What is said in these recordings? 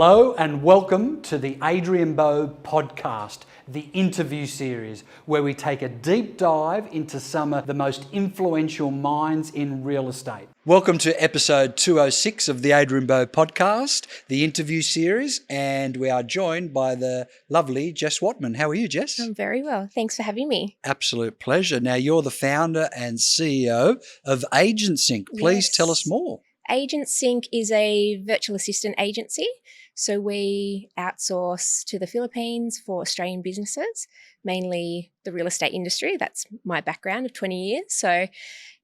Hello and welcome to the Adrian Bo podcast, the interview series, where we take a deep dive into some of the most influential minds in real estate. Welcome to episode 206 of the Adrian Bo podcast, the interview series, and we are joined by the lovely Jess Whatman. How are you, Jess? I'm very well. Thanks for having me. Absolute pleasure. Now, you're the founder and CEO of AgentSync. Please tell us more. AgentSync is a virtual assistant agency. So we outsource to the Philippines for Australian businesses, mainly the real estate industry. That's my background of 20 years. So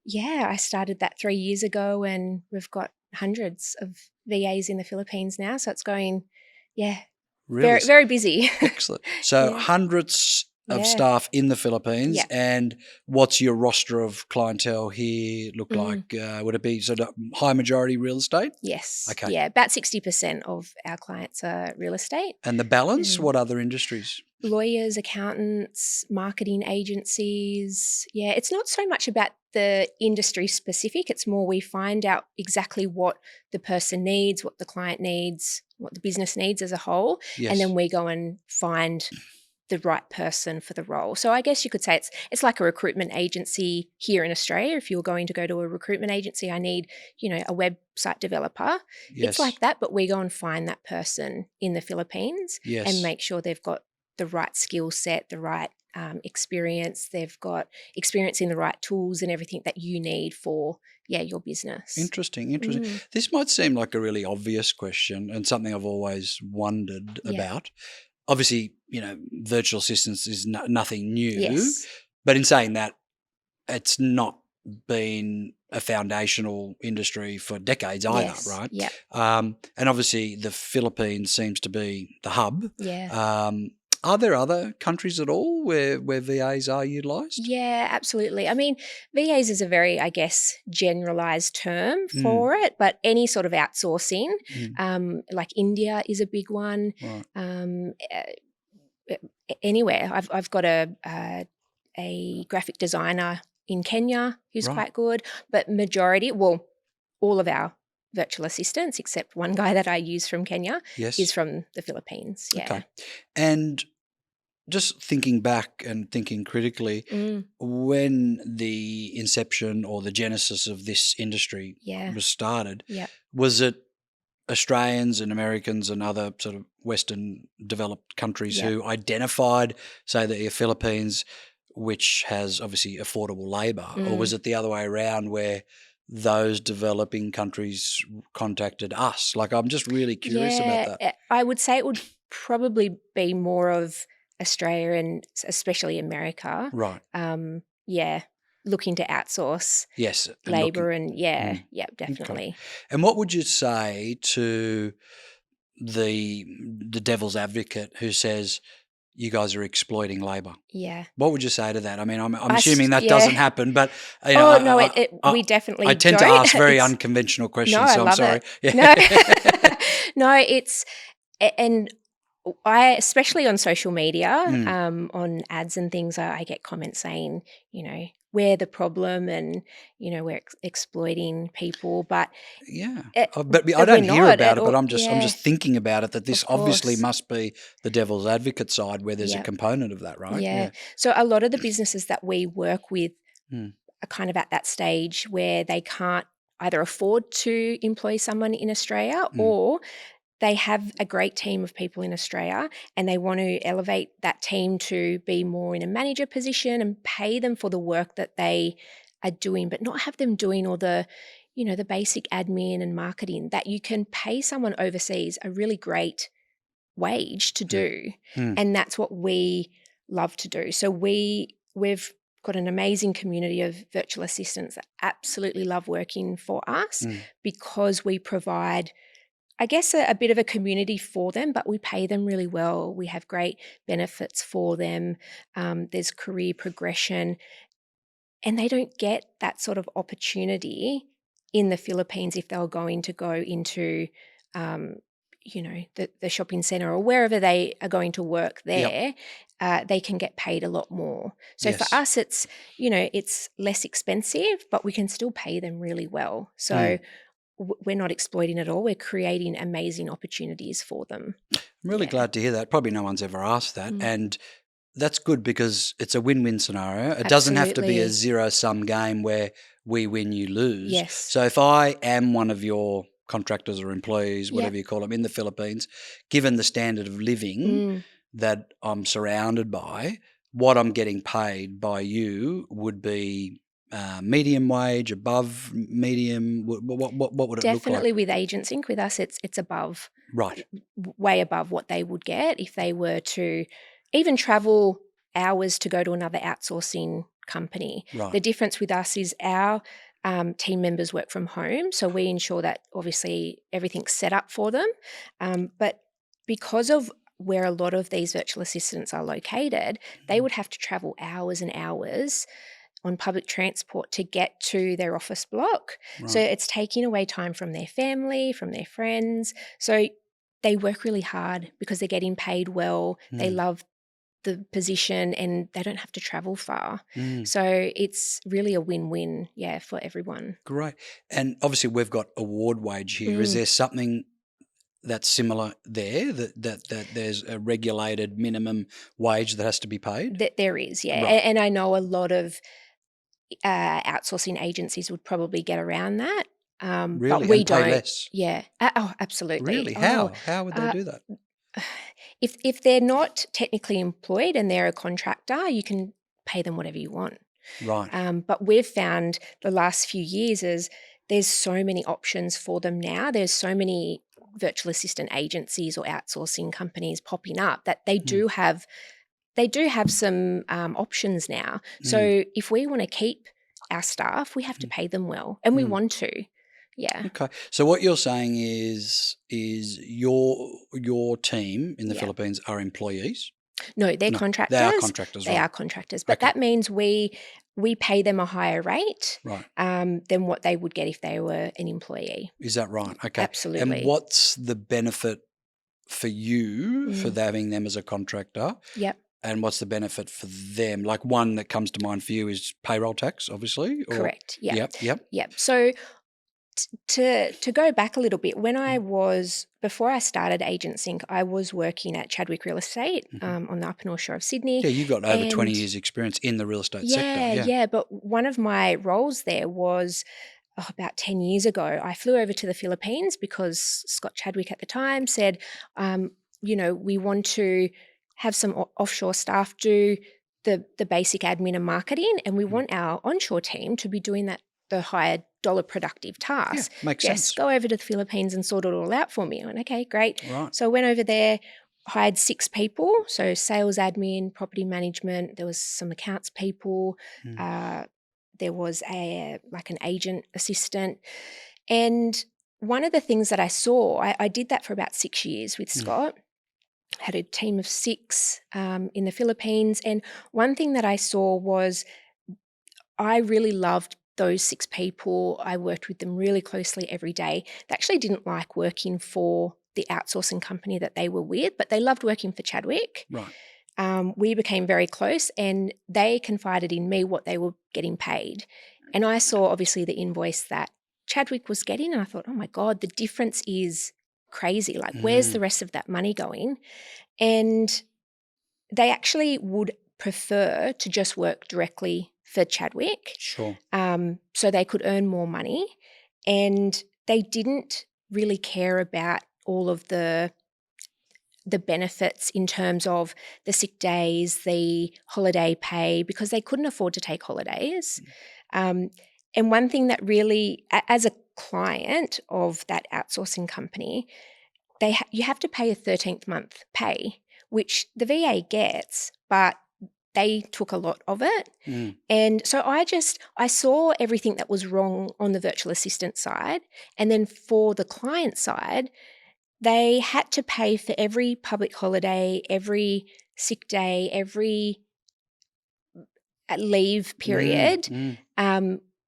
yeah, I started that 3 years ago and we've got hundreds of VAs in the Philippines now. So it's going, Really? very, very busy. Excellent. So hundreds of staff in the Philippines. And what's your roster of clientele here look like? Would it be sort of high majority real estate? Yes. Okay. Yeah, about 60% of our clients are real estate. And the balance, what other industries? Lawyers, accountants, marketing agencies. Yeah, it's not so much about the industry specific. It's more we find out exactly what the person needs, what the client needs, what the business needs as a whole. Yes. And then we go and find the right person for the role. So I guess you could say it's like a recruitment agency here in Australia. If you're going to go to a recruitment agency, I need, a website developer. Yes. It's like that, but we go and find that person in the Philippines and make sure they've got the right skill set, the right experience. They've got experience in the right tools and everything that you need for, your business. Interesting. This might seem like a really obvious question and something I've always wondered about. Obviously, virtual assistants is nothing new. Yes. But in saying that, it's not been a foundational industry for decades either, right? Yeah. And obviously the Philippines seems to be the hub. Yeah. Are there other countries at all where VAs are utilised? Yeah, absolutely. I mean, VAs is a very, generalised term for it, but any sort of outsourcing, like India is a big one. Right. Anywhere. I've got a graphic designer in Kenya who's quite good, but all of our virtual assistants, except one guy that I use from Kenya, is from the Philippines. Yeah. Okay. And just thinking back and thinking critically, when the inception or the genesis of this industry was started, was it Australians and Americans and other sort of Western developed countries who identified, say, the Philippines, which has obviously affordable labour, or was it the other way around where those developing countries contacted us? Like, I'm just really curious about that. I would say it would probably be more of Australia and especially America. Right. Looking to outsource labour and definitely. Okay. And what would you say to the devil's advocate who says you guys are exploiting labour? Yeah. What would you say to that? I mean, I'm assuming that doesn't happen, but we definitely I tend to ask very unconventional questions, so I'm sorry. No, and I, especially on social media, on ads and things, I get comments saying, we're the problem and, we're exploiting people. But but I don't hear about it, but I'm just thinking about it, that this Of obviously course. must be the devil's advocate side where there's a component of that, right? Yeah. So a lot of the businesses that we work with are kind of at that stage where they can't either afford to employ someone in Australia or they have a great team of people in Australia and they want to elevate that team to be more in a manager position and pay them for the work that they are doing, but not have them doing all the, the basic admin and marketing that you can pay someone overseas a really great wage to do. And that's what we love to do. So we've got an amazing community of virtual assistants that absolutely love working for us because we provide, I guess, a bit of a community for them, but we pay them really well. We have great benefits for them. There's career progression, and they don't get that sort of opportunity in the Philippines if they were going to go into, the shopping centre or wherever they are going to work there. They can get paid a lot more. So for us, it's, it's less expensive, but we can still pay them really well. So we're not exploiting at all. We're creating amazing opportunities for them. I'm really glad to hear that. Probably no one's ever asked that. And that's good because it's a win-win scenario. It doesn't have to be a zero-sum game where we win, you lose. Yes. So if I am one of your contractors or employees, whatever you call them, in the Philippines, given the standard of living that I'm surrounded by, what I'm getting paid by you would be medium wage, above medium. What would it look like? Definitely with AgentSync, with us, it's above. Right. Way above what they would get if they were to even travel hours to go to another outsourcing company. Right. The difference with us is our team members work from home, so we ensure that obviously everything's set up for them. But because of where a lot of these virtual assistants are located, they would have to travel hours and hours on public transport to get to their office block. Right. So it's taking away time from their family, from their friends. So they work really hard because they're getting paid well. They love the position and they don't have to travel far. So it's really a win-win, for everyone. Great. And obviously we've got award wage here. Is there something that's similar there, that there's a regulated minimum wage that has to be paid? There is, yeah. Right. And I know a lot of outsourcing agencies would probably get around that. Really? But we and pay don't. less? Yeah. Oh, absolutely. Really? How? How would they do that? If they're not technically employed and they're a contractor, you can pay them whatever you want. Right. But we've found the last few years is there's so many options for them now. There's so many virtual assistant agencies or outsourcing companies popping up that they do have some options now. So if we want to keep our staff, we have to pay them well, and we want to. Yeah. Okay. So what you're saying is your team in the Philippines are employees? No, they're contractors. They are contractors. They are contractors, but that means we pay them a higher rate than what they would get if they were an employee. Is that right? Okay. Absolutely. And what's the benefit for you for having them as a contractor? Yep. And what's the benefit for them? Like one that comes to mind for you is payroll tax, obviously. Correct. Yeah. Yep. So to go back a little bit, before I started AgentSync, I was working at Chadwick Real Estate on the Upper North Shore of Sydney. Yeah, you've got over 20 years experience in the real estate sector. Yeah, but one of my roles there was about 10 years ago. I flew over to the Philippines because Scott Chadwick at the time said, we want to have some offshore staff do the basic admin and marketing, and we want our onshore team to be doing the higher dollar productive tasks. Yeah, makes sense. Go over to the Philippines and sort it all out for me. I went, okay, great. Right. So I went over there, hired 6 people, so sales admin, property management, there was some accounts people, there was an agent assistant. And one of the things that I saw, I did that for about 6 years with Scott, had a team of 6 in the Philippines. And one thing that I saw was I really loved those 6 people. I worked with them really closely every day. They actually didn't like working for the outsourcing company that they were with, but they loved working for Chadwick. Right. We became very close, and they confided in me what they were getting paid. And I saw obviously the invoice that Chadwick was getting, and I thought, oh my God, the difference is crazy. Like, where's the rest of that money going? And they actually would prefer to just work directly for Chadwick. Sure. So they could earn more money, and they didn't really care about all of the benefits in terms of the sick days, the holiday pay, because they couldn't afford to take holidays. And one thing that really, as a client of that outsourcing company, you have to pay a 13th month pay, which the VA gets, but they took a lot of it. And so I saw everything that was wrong on the virtual assistant side. And then for the client side, they had to pay for every public holiday, every sick day, every leave period,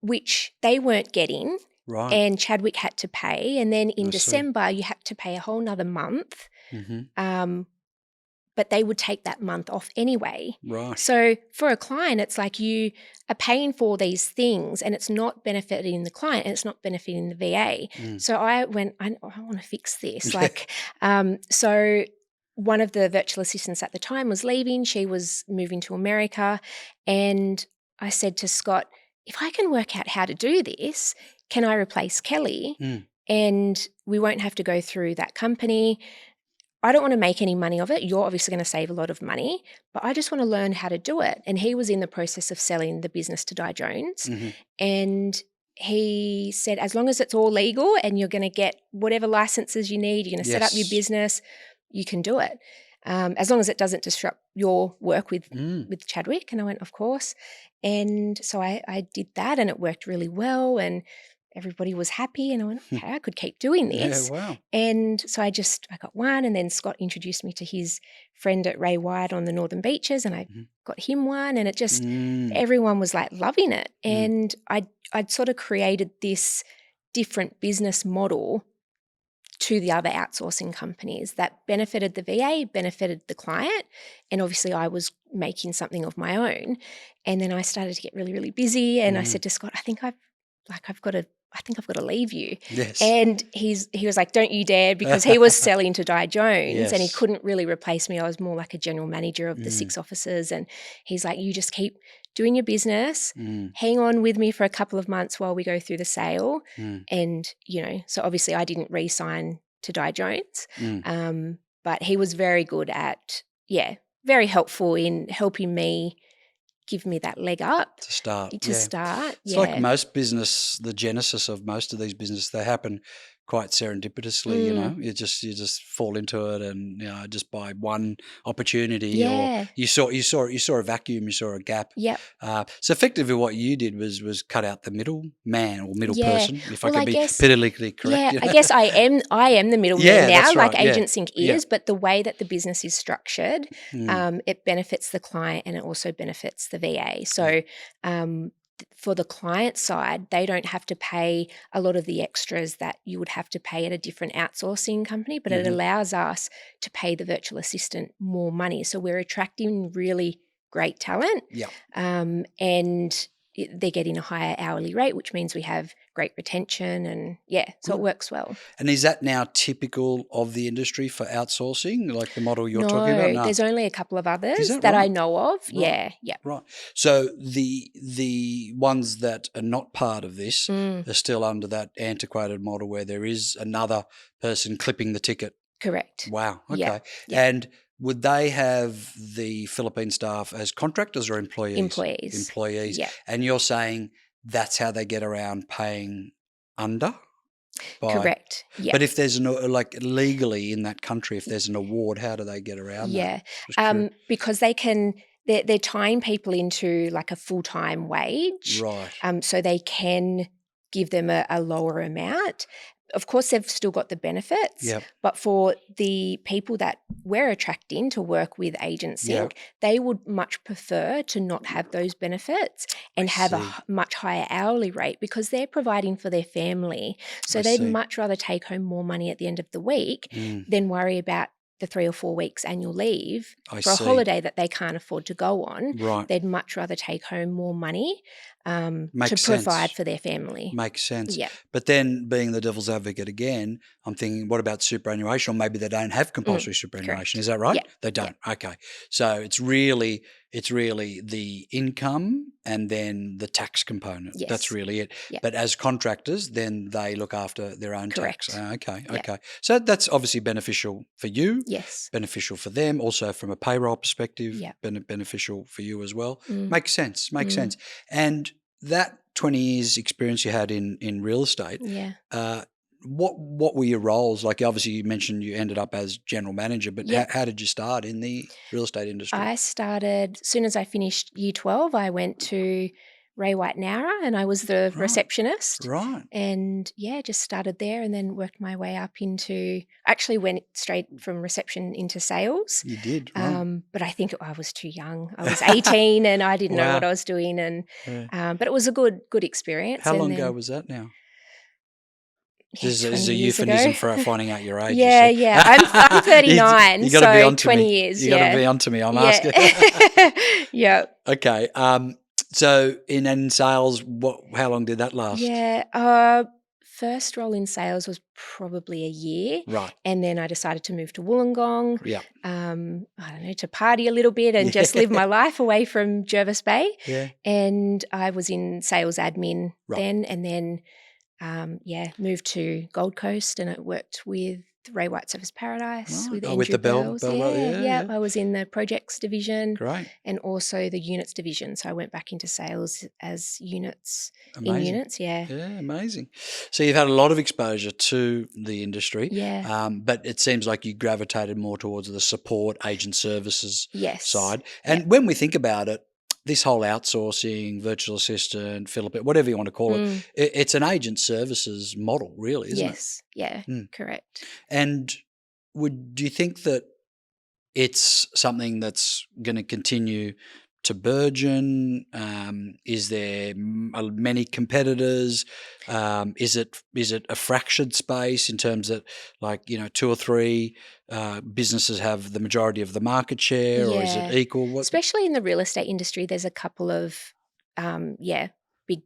which they weren't getting. Right. And Chadwick had to pay. And then in December, you had to pay a whole nother month but they would take that month off anyway. Right. So for a client, it's like you are paying for these things and it's not benefiting the client and it's not benefiting the VA. So I went, I want to fix this. So one of the virtual assistants at the time was leaving. She was moving to America. And I said to Scott, if I can work out how to do this, can I replace Kelly? And we won't have to go through that company. I don't want to make any money of it. You're obviously going to save a lot of money, but I just want to learn how to do it. And he was in the process of selling the business to Di Jones. And he said, as long as it's all legal and you're going to get whatever licenses you need, you're going to set up your business, you can do it. As long as it doesn't disrupt your work with Chadwick. And I went, of course. And so I did that and it worked really well and everybody was happy. And I went, okay, I could keep doing this. Yeah, wow. And so I got one and then Scott introduced me to his friend at Ray White on the Northern Beaches and I got him one and it just, everyone was like loving it. And I'd sort of created this different business model to the other outsourcing companies that benefited the VA, benefited the client, and obviously I was making something of my own. And then I started to get really, really busy and I said to Scott, I think I've got to leave you. Yes. And he was like, don't you dare, because he was selling to Di Jones and he couldn't really replace me. I was more like a general manager of the 6 offices. And he's like, you just keep doing your business, hang on with me for a couple of months while we go through the sale. And, so obviously I didn't re-sign to Di Jones, but he was very good at, very helpful in helping me give me that leg up to start. It's like most business, the genesis of most of these businesses, they happen quite serendipitously, you just fall into it and just by one opportunity or you saw a vacuum, you saw a gap. So effectively what you did was cut out the middle man or middle person, if I can be politically correct. I guess I am the middleman now, like AgentSync is, but the way that the business is structured, it benefits the client and it also benefits the VA. So for the client side, they don't have to pay a lot of the extras that you would have to pay at a different outsourcing company, but it allows us to pay the virtual assistant more money. So we're attracting really great talent and they're getting a higher hourly rate, which means we have great retention and so it works well. And is that now typical of the industry for outsourcing, like the model you're talking about? No, there's only a couple of others that I know of. Right. Right. So the ones that are not part of this are still under that antiquated model where there is another person clipping the ticket. Correct. Wow. Okay. And would they have the Philippine staff as contractors or employees? Employees. Yeah. And you're saying that's how they get around paying under? Correct. Yeah. But if there's legally in that country, if there's an award, how do they get around that? Because they're tying people into like a full-time wage. Right. So they can give them a lower amount. Of course, they've still got the benefits, but for the people that we're attracting to work with AgentSync, they would much prefer to not have those benefits and have a much higher hourly rate because they're providing for their family. So they'd much rather take home more money at the end of the week than worry about the 3 or 4 weeks annual leave for a holiday that they can't afford to go on. Right. They'd much rather take home more money to provide for their family. Makes sense. Yeah. But then being the devil's advocate again, I'm thinking, what about superannuation? Or maybe they don't have compulsory superannuation. Correct. Is that right? Yeah. They don't. Yeah. Okay. So it's really the income and then the tax component. Yes. That's really it. Yeah. But as contractors, then they look after their own Correct. tax. Okay. Yeah. Okay. So that's obviously beneficial for you. Yes. Beneficial for them. Also from a payroll perspective, Yeah. beneficial for you as well. Makes sense. Makes sense. And that 20 years experience you had in real estate, what were your roles? Like obviously you mentioned you ended up as general manager, but how did you start in the real estate industry? I started, as soon as I finished year 12, I went to Ray White Nowra and I was the receptionist. Right. And just started there and then worked my way up into, actually went straight from reception into sales. You did, right. But I think I was too young. I was 18 and I didn't know what I was doing. And but it was a good experience. How long ago was that now? This is 20 a years euphemism ago. for finding out your age. Yeah, yeah. I'm 39, you gotta be so onto 20 me. years. You got to yeah. be onto me. I'm Yeah. asking. Yeah. Okay. So in sales, how long did that last? Yeah. First role in sales was probably a year. Right. And then I decided to move to Wollongong. Yeah. I don't know, to party a little bit and just live my life away from Jervis Bay. Yeah. And I was in sales admin Right. then, and then moved to Gold Coast, and I worked with Ray White Service Paradise, Right. with Oh, Andrew with the Bells. Bell. Yeah. I was in the projects division. Great. And also the units division. So I went back into sales as units. Amazing. In units, yeah. Yeah, amazing. So you've had a lot of exposure to the industry. Yeah. But it seems like you gravitated more towards the support agent services Yes. side. And when we think about it, this whole outsourcing, virtual assistant, Philippine, whatever you want to call it, it's an agent services model, really, isn't it? Yes. Yeah. Correct. And do you think that it's something that's going to continue to burgeon? Is there many competitors? Is it a fractured space in terms that, like, 2 or 3 businesses have the majority of the market share, or is it equal? Especially in the real estate industry, there's a couple of big,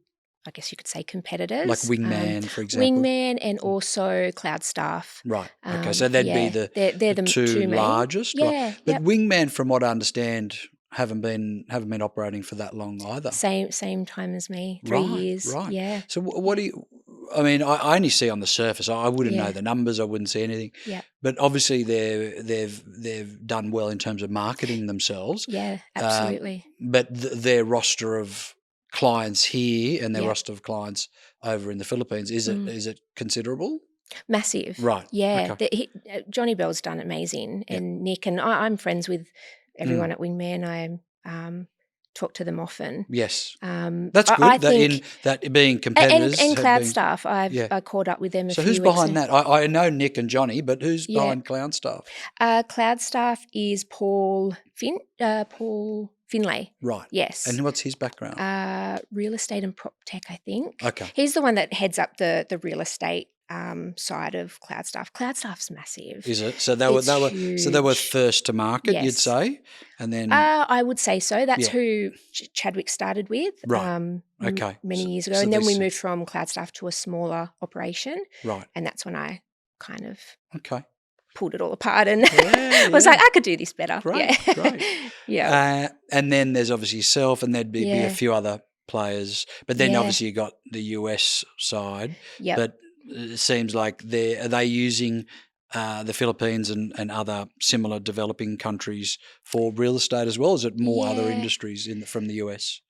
I guess you could say, competitors. Like Wingman, for example. Wingman, and also Cloud Staff. Right. Okay. So that'd be they're the two largest. Yeah. Right. But Wingman, from what I understand, haven't been operating for that long either. Same time as me, 3 years. Right. Yeah. So what do you? I mean, I only see on the surface. I wouldn't know the numbers. I wouldn't see anything. Yeah. But obviously, they've done well in terms of marketing themselves. Yeah, absolutely. But their roster of clients here and their roster of clients over in the Philippines, is it considerable? Massive. Right. Yeah. Okay. Johnny Bell's done amazing, and Nick, and I'm friends with everyone at Wingman. I talk to them often. Yes. That's good. That being competitors. And Cloud Staff, I caught up with them a few weeks ago. So who's behind that? I know Nick and Johnny, but who's behind Cloud Staff? Cloud Staff is Paul Finlay. Right. Yes. And what's his background? Real estate and prop tech, I think. Okay. He's the one that heads up the real estate side of Cloud Staff. Cloud Staff's massive. Is it? So they were first to market, you'd say, and then I would say so. That's who Chadwick started with. Right. Okay. Many years ago, and then we moved from Cloud Staff to a smaller operation. Right. And that's when I kind of pulled it all apart and was like, I could do this better. Great. Yeah. And then there's obviously yourself, and there'd be a few other players, but then obviously you got the US side. Yeah. But it seems like are they using the Philippines and other similar developing countries for real estate as well? Is it more other industries from the US?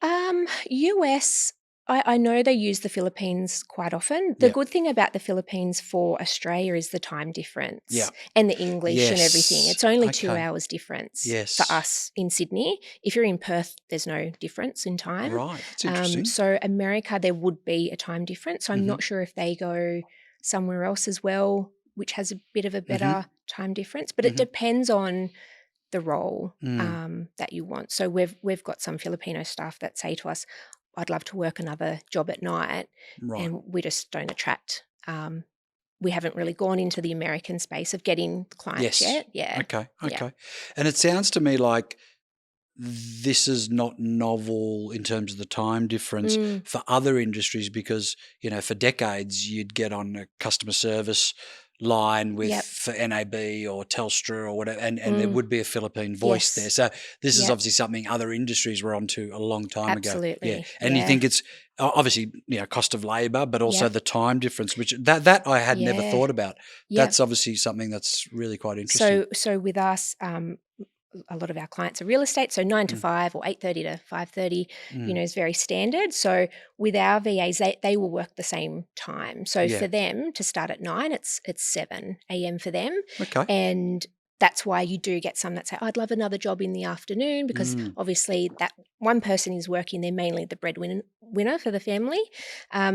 US, I know they use the Philippines quite often. The good thing about the Philippines for Australia is the time difference and the English and everything. It's only 2 hours difference for us in Sydney. If you're in Perth, there's no difference in time. Right, that's interesting. So America, there would be a time difference. So I'm not sure if they go somewhere else as well, which has a bit of a better time difference. But it depends on the role that you want. So we've got some Filipino staff that say to us, I'd love to work another job at night, and we just don't attract. We haven't really gone into the American space of getting clients yet. Yeah. Okay. Yeah. And it sounds to me like this is not novel in terms of the time difference for other industries, because, for decades you'd get on a customer service line for NAB or Telstra or whatever, and there would be a Philippine voice there. So this is obviously something other industries were onto a long time ago. Absolutely. And you think it's obviously cost of labour, but also the time difference, which that I had never thought about. That's obviously something that's really quite interesting. So with us, a lot of our clients are real estate, so 9 to 5 or 8:30 to 5:30, is very standard. So with our VAs, they will work the same time. So for them to start at 9, it's 7 a.m. for them. Okay. And that's why you do get some that say, I'd love another job in the afternoon, because obviously that one person is working, they're mainly the breadwinner for the family.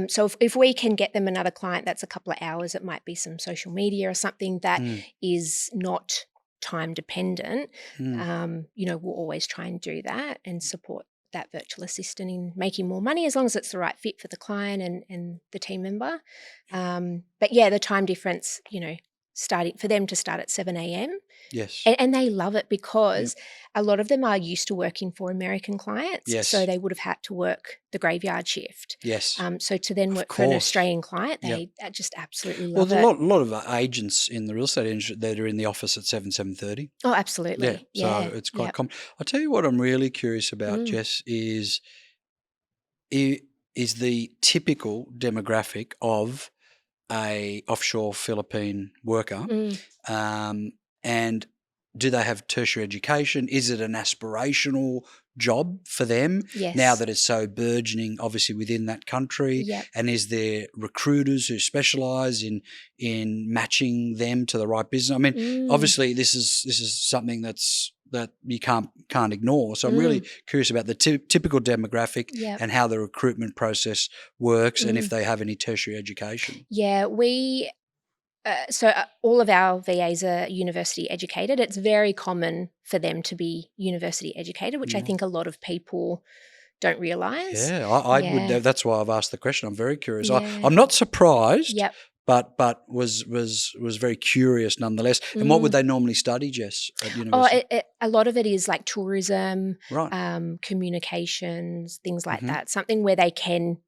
So if we can get them another client that's a couple of hours, it might be some social media or something that is not time dependent, we'll always try and do that and support that virtual assistant in making more money, as long as it's the right fit for the client and the team member. But yeah, the time difference, starting for them to start at 7 a.m. Yes. And they love it because a lot of them are used to working for American clients. Yes. So they would have had to work the graveyard shift. Yes. So to then work for an Australian client, they just absolutely love it. Well, a lot of agents in the real estate industry that are in the office at 7:30. Oh, absolutely. Yeah. So it's quite common. I'll tell you what I'm really curious about, Jess, is the typical demographic of a offshore Philippine worker, and do they have tertiary education? Is it an aspirational job for them now that it's so burgeoning, obviously, within that country? And is there recruiters who specialise in matching them to the right business? I mean, obviously, this is something that you can't ignore. So I'm really curious about the typical demographic and how the recruitment process works, and if they have any tertiary education. Yeah, all of our VAs are university educated. It's very common for them to be university educated, which I think a lot of people don't realise. Yeah, I would. That's why I've asked the question. I'm very curious. I'm not surprised. But was very curious nonetheless. And what would they normally study, Jess, at university? A lot of it is like tourism, communications, things like that. Something where they can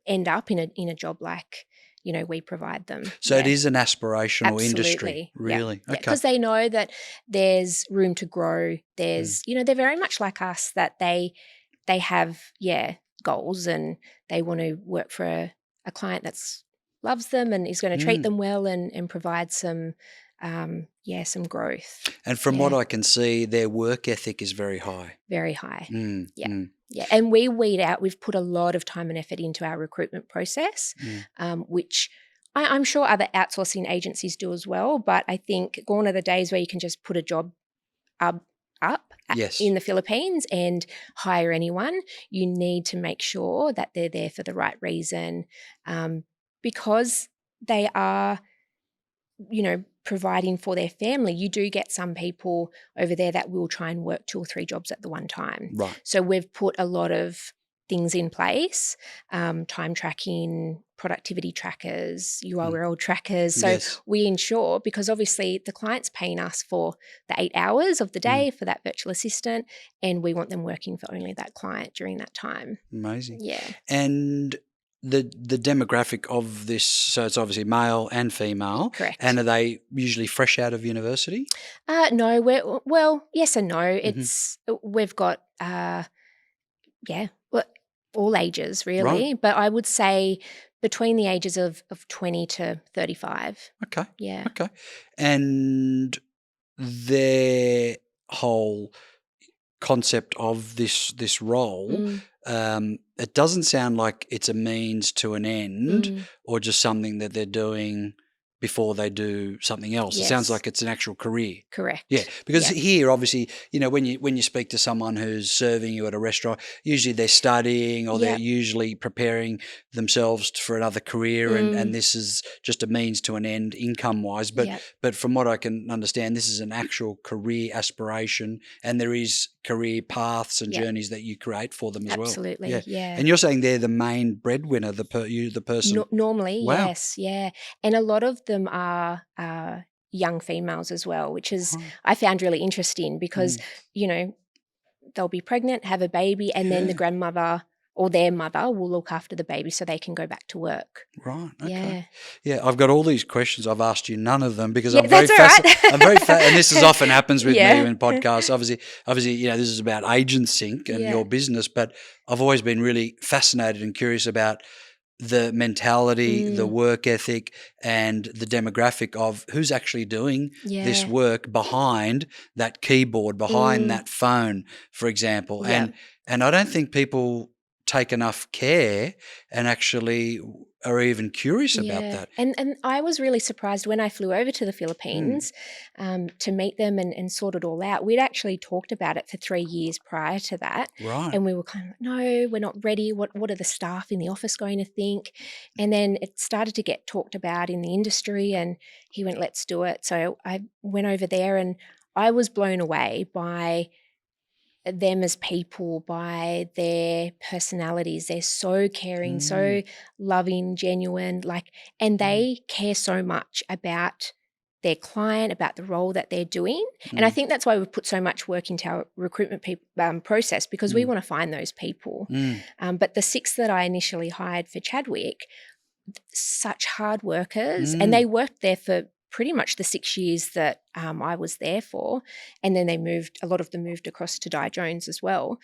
end up in a job like we provide them. So it is an aspirational industry, really. Okay. Because they know that there's room to grow. There's they're very much like us, that they have goals, and they want to work for a client that's loves them and is going to treat them well and provide some growth. And from what I can see, their work ethic is very high. Very high. Yeah. And we've put a lot of time and effort into our recruitment process, which I'm sure other outsourcing agencies do as well. But I think gone are the days where you can just put a job up in the Philippines and hire anyone. You need to make sure that they're there for the right reason, because they are, providing for their family. You do get some people over there that will try and work 2 or 3 jobs at the one time. Right. So we've put a lot of things in place, time tracking, productivity trackers, URL trackers. So we ensure, because obviously the client's paying us for the 8 hours of the day for that virtual assistant, and we want them working for only that client during that time. Amazing. Yeah. And the demographic of this, so it's obviously male and female. Correct. And are they usually fresh out of university? No, yes and no. We've got all ages really, but I would say between the ages of 20 to 35. Okay. Yeah. Okay. And their whole concept of this role, it doesn't sound like it's a means to an end or just something that they're doing before they do something else. Yes. It sounds like it's an actual career. Correct. Yeah, because here, obviously, when you speak to someone who's serving you at a restaurant, usually they're studying or they're usually preparing themselves for another career, and this is just a means to an end income-wise. But from what I can understand, this is an actual career aspiration, and there is career paths and journeys that you create for them as well. Absolutely, yeah. And you're saying they're the main breadwinner, the person. Normally, yes, yeah. And a lot of them are young females as well, which is I found really interesting because, they'll be pregnant, have a baby, and then the grandmother or their mother will look after the baby so they can go back to work. Right. Okay. Yeah. I've got all these questions. I've asked you none of them because I'm very fascinated. I'm very and this is often happens with me in podcasts. Obviously, this is about AgentSync and your business, but I've always been really fascinated and curious about the mentality, the work ethic, and the demographic of who's actually doing this work behind that keyboard, behind that phone, for example. And I don't think people take enough care and actually are even curious about that. And I was really surprised when I flew over to the Philippines to meet them and sort it all out. We'd actually talked about it for 3 years prior to that. Right. And we were kind of, no, we're not ready. What are the staff in the office going to think? And then it started to get talked about in the industry, and he went, let's do it. So I went over there and I was blown away by them as people by their personalities. They're so caring, so loving, genuine, and they care so much about their client, about the role that they're doing. And I think that's why we've put so much work into our recruitment process, because we want to find those people. But the 6 that I initially hired for Chadwick, such hard workers, and they worked there for pretty much the 6 years that I was there for. And then a lot of them moved across to Di Jones as well.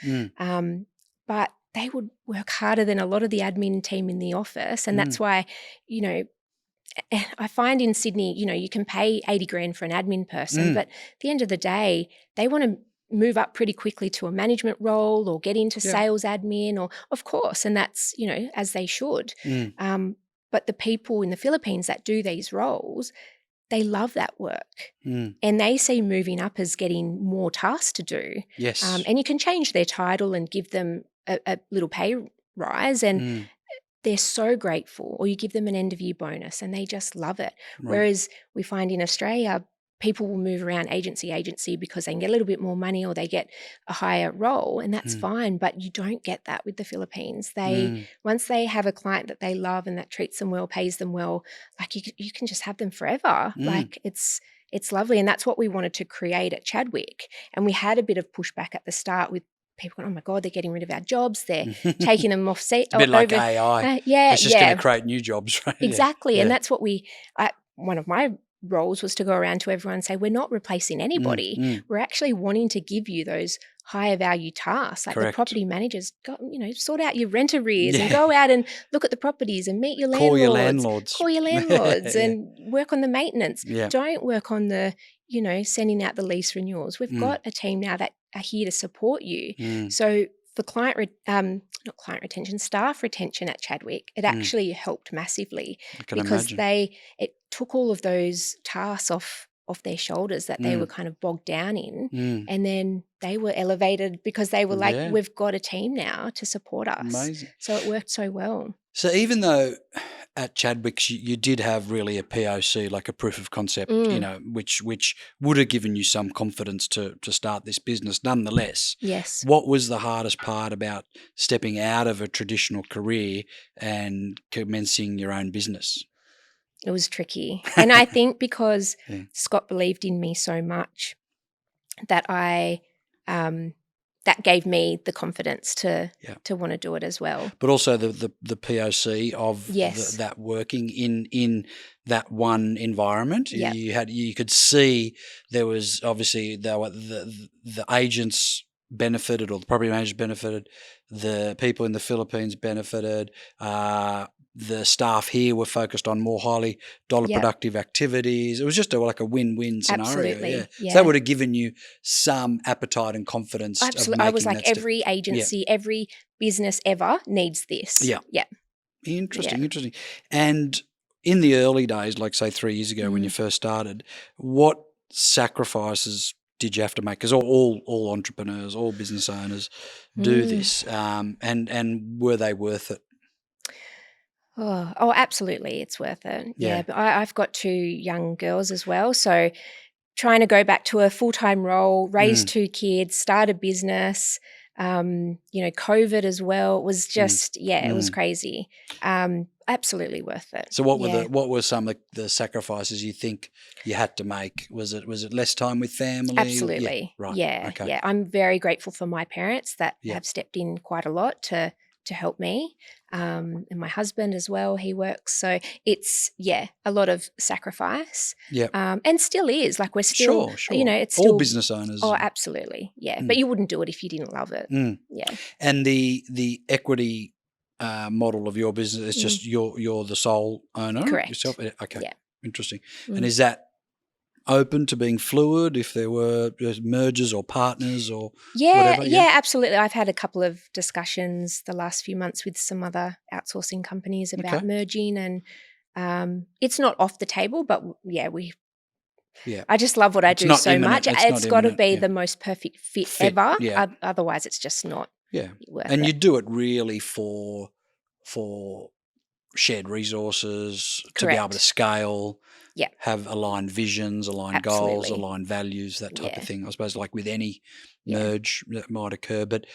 But they would work harder than a lot of the admin team in the office. And that's why, I find in Sydney, you can pay 80 grand for an admin person, but at the end of the day, they want to move up pretty quickly to a management role or get into sales admin, or of course, and that's, as they should. But the people in the Philippines that do these roles, they love that work, and they see moving up as getting more tasks to do. Yes. And you can change their title and give them a little pay rise, and they're so grateful, or you give them an end of year bonus and they just love it. Right. Whereas we find in Australia, people will move around agency because they can get a little bit more money or they get a higher role, and that's fine. But you don't get that with the Philippines. Once they have a client that they love and that treats them well, pays them well, you can just have them forever. It's lovely. And that's what we wanted to create at Chadwick. And we had a bit of pushback at the start with people going, oh my God, they're getting rid of our jobs. They're taking them off seat. A bit like AI. It's just going to create new jobs, right? Exactly. And that's what one of my roles was to go around to everyone and say, we're not replacing anybody. We're actually wanting to give you those higher value tasks. The property managers, sort out your rent arrears and go out and look at the properties and meet your landlords. Call your landlords and work on the maintenance. Yeah. Don't work on the, sending out the lease renewals. We've got a team now that are here to support you. So for staff retention at Chadwick, it actually helped massively, because it took all of those tasks off their shoulders that they were kind of bogged down in, and then they were elevated because they were we've got a team now to support us. Amazing. So it worked so well. So even though at Chadwick you did have really a POC, like a proof of concept, which would have given you some confidence to start this business, nonetheless. Yes. What was the hardest part about stepping out of a traditional career and commencing your own business? It was tricky. And I think because Scott believed in me so much that that gave me the confidence to want to do it as well. But also the POC of that working in that one environment. Yep. You could see there was obviously the agents benefited, or the property managers benefited, the people in the Philippines benefited, the staff here were focused on more highly dollar productive activities. It was just like a win-win scenario. Absolutely. Yeah. So that would have given you some appetite and confidence. Absolutely. I was like, every agency, every business ever needs this. Yeah. Yeah. Interesting. And in the early days, like say 3 years ago when you first started, what sacrifices did you have to make? Because all entrepreneurs, all business owners do this. And were they worth it? Oh, absolutely. It's worth it. Yeah. But I've got 2 young girls as well. So trying to go back to a full-time role, raise 2 kids, start a business, COVID as well, was just, it was crazy. Absolutely worth it. So what were some of the sacrifices you think you had to make? Was it less time with family? Absolutely. Yeah. Right. Yeah. Okay. Yeah. I'm very grateful for my parents that have stepped in quite a lot to help me, and my husband as well. He works, so it's a lot of sacrifice. Yeah, and still is. Like we're still, sure. It's still all business owners. Oh, absolutely, yeah. But you wouldn't do it if you didn't love it. Yeah. And the equity model of your business is just you're the sole owner. Correct. Yourself. Okay. Yeah. Interesting. And is that open to being fluid if there were mergers or partners or whatever? Yeah, absolutely. I've had a couple of discussions the last few months with some other outsourcing companies about merging, and it's not off the table, but I just love what I do so much. It's got to be the most perfect fit ever. Yeah. Otherwise, it's just not worth it. And you do it really for shared resources to Correct. be able to scale, have aligned visions, aligned goals, Absolutely. aligned values, that type of thing. I suppose like with any Yeah. merge that might occur. But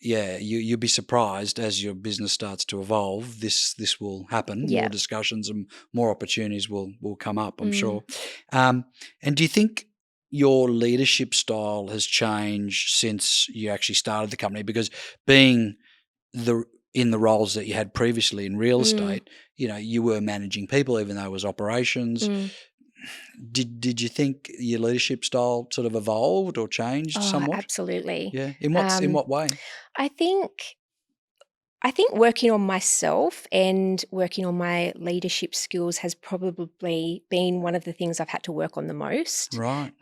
yeah, you'll be surprised as your business starts to evolve. This will happen. Yeah. More discussions and more opportunities will come up, I'm sure. And do you think your leadership style has changed since you actually started the company? Because being in the roles that you had previously in real estate, you know, you were managing people, even though it was operations. Did you think your leadership style sort of evolved or changed somewhat? Absolutely. Yeah. In what way? I think working on myself and working on my leadership skills has probably been one of the things I've had to work on the most. Right.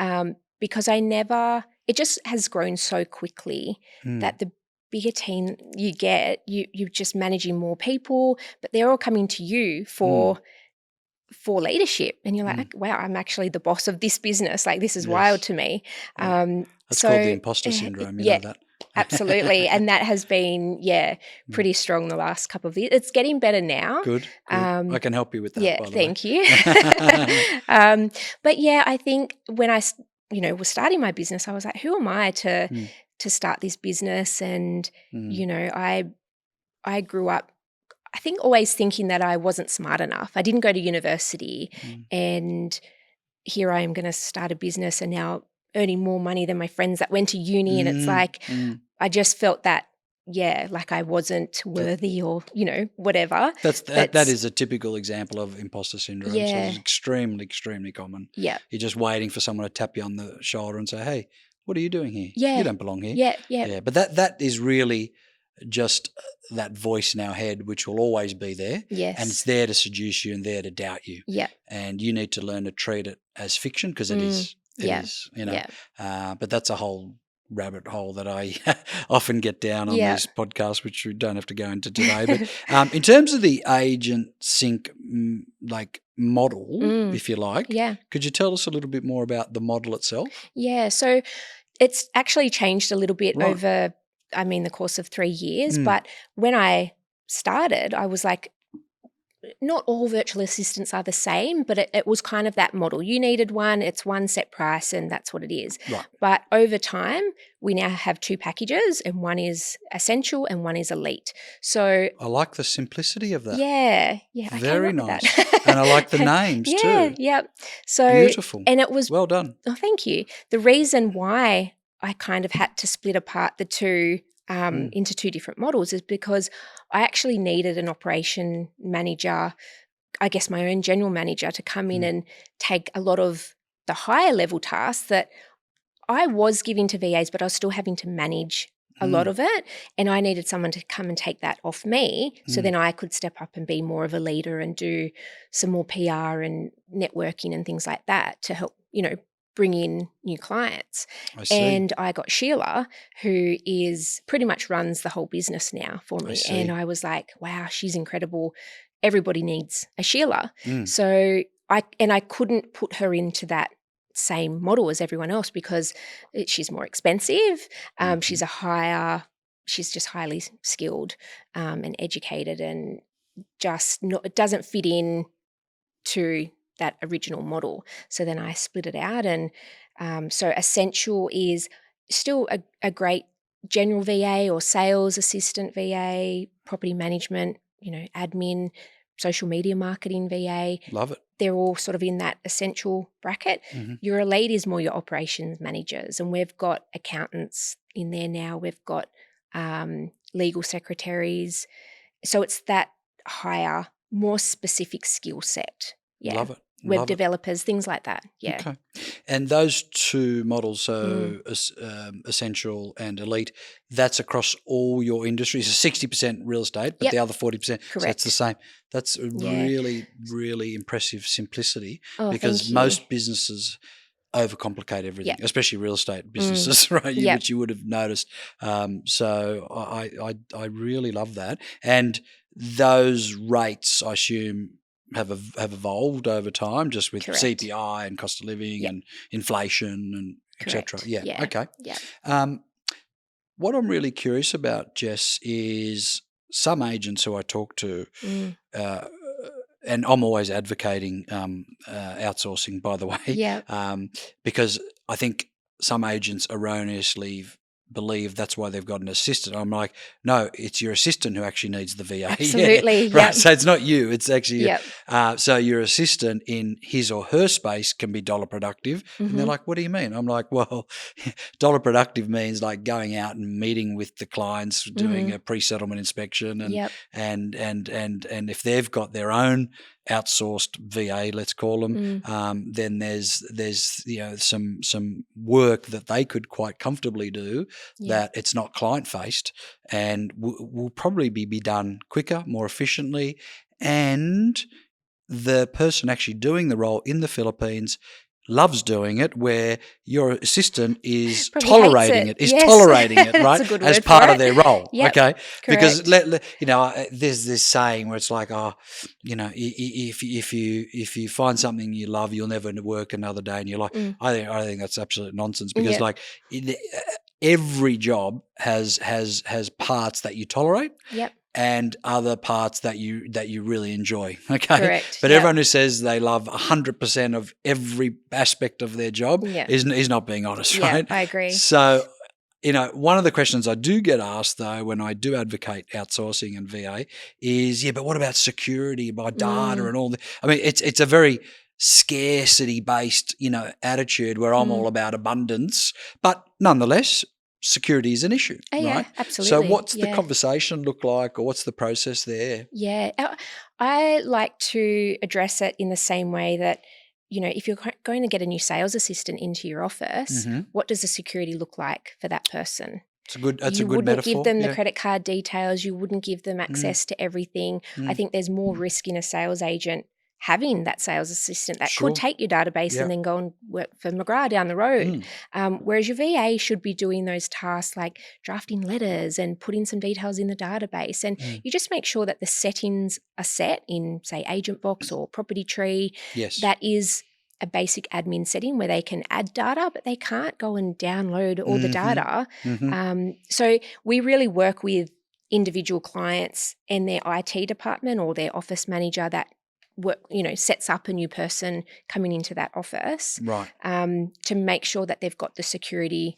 Because it just has grown so quickly that the bigger team you get, you're just managing more people, but they're all coming to you for leadership, and you're like, wow, I'm actually the boss of this business. Like, this is wild to me. That's called the imposter syndrome. You know that. Absolutely. And that has been, pretty strong the last couple of years. It's getting better now. Good. I can help you with that, by the way. Thank you. But yeah, I think when I was starting my business, I was like, who am I to start this business? And, you know, I grew up, I think, always thinking that I wasn't smart enough. I didn't go to university, and here I am going to start a business and now earning more money than my friends that went to uni. And it's like, I just felt that, like I wasn't worthy or, you know, whatever. That is a typical example of imposter syndrome. Yeah. So it's extremely, extremely common. Yeah. You're just waiting for someone to tap you on the shoulder and say, hey, what are you doing here? Yeah. You don't belong here. Yeah. But that is really just that voice in our head, which will always be there. Yes. And it's there to seduce you and there to doubt you. Yeah. And you need to learn to treat it as fiction, because it is. It is, you know. Yeah. But that's a whole rabbit hole that I often get down on these podcasts, which we don't have to go into today. But in terms of the AgentSync model, if you like, could you tell us a little bit more about the model itself? Yeah. So it's actually changed a little bit over, the course of 3 years. But when I started, I was like, not all virtual assistants are the same, but it was kind of that model. You needed one, it's one set price, and that's what it is. Right. But over time, we now have 2 packages, and one is essential and one is elite. So I like the simplicity of that. Yeah. Very nice. And I like the names too. Yeah. So beautiful. And it was well done. Oh, thank you. The reason why I kind of had to split apart the two into 2 different models is because I actually needed an operation manager, I guess my own general manager, to come in and take a lot of the higher level tasks that I was giving to VAs, but I was still having to manage a lot of it. And I needed someone to come and take that off me, so then I could step up and be more of a leader and do some more PR and networking and things like that to help, you know, bring in new clients. I see. And I got Sheila, who is pretty much runs the whole business now for me. And I was like, wow, she's incredible. Everybody needs a Sheila. So I couldn't put her into that same model as everyone else because she's more expensive. She's just highly skilled and educated, and it doesn't fit in to that original model. So then I split it out, and so essential is still a great general VA or sales assistant VA, property management, you know, admin, social media marketing VA. Love it. They're all sort of in that essential bracket. Your elite is more your operations managers, and we've got accountants in there now. We've got legal secretaries. So it's that higher, more specific skill set. Yeah. Love it. Web developers, things like that. Yeah. Okay. And those 2 models, so essential and elite, that's across all your industries. So 60% real estate, but the other 40%. Correct. So it's the same. That's a really, really impressive simplicity, because thank you. most businesses overcomplicate everything, especially real estate businesses, right? Which you would have noticed. So I really love that. And those rates, I assume, have evolved over time, just with CPI and cost of living and inflation and etc. Yeah. Okay. Yeah. What I'm really curious about, Jess, is some agents who I talk to and I'm always advocating outsourcing, by the way, because I think some agents erroneously believe that's why they've got an assistant. I'm like, no, it's your assistant who actually needs the VA. Absolutely. Right. So it's not you. It's actually so your assistant in his or her space can be dollar productive. And they're like, what do you mean? I'm like, well, dollar productive means like going out and meeting with the clients, doing a pre-settlement inspection, and if they've got their own outsourced VA, let's call them, then there's some work that they could quite comfortably do that it's not client faced, and will probably be done quicker, more efficiently, and the person actually doing the role in the Philippines loves doing it, where your assistant is tolerating it, right, as part of their role. Okay, correct. Because there's this saying where it's like, if you find something you love, you'll never work another day, and you're like, I think that's absolute nonsense, because like every job has parts that you tolerate. And other parts that you really enjoy, okay? Correct. But everyone who says they love 100% of every aspect of their job is not being honest, right? I agree. So, one of the questions I do get asked, though, when I do advocate outsourcing and VA is, but what about security, my data and all that? I mean, it's a very scarcity-based, attitude where I'm all about abundance, but nonetheless, security is an issue, right? Yeah, absolutely. So what's the conversation look like, or what's the process there? Yeah, I like to address it in the same way that, if you're going to get a new sales assistant into your office, what does the security look like for that person? That's a good metaphor. You wouldn't give them the credit card details. You wouldn't give them access to everything. I think there's more risk in a sales agent having that sales assistant that could take your database and then go and work for McGrath down the road. Whereas your VA should be doing those tasks like drafting letters and putting some details in the database. And you just make sure that the settings are set in, say, Agent Box or Property Tree. That is a basic admin setting where they can add data, but they can't go and download all the data. So we really work with individual clients and their IT department or their office manager that sets up a new person coming into that office, right? To make sure that they've got the security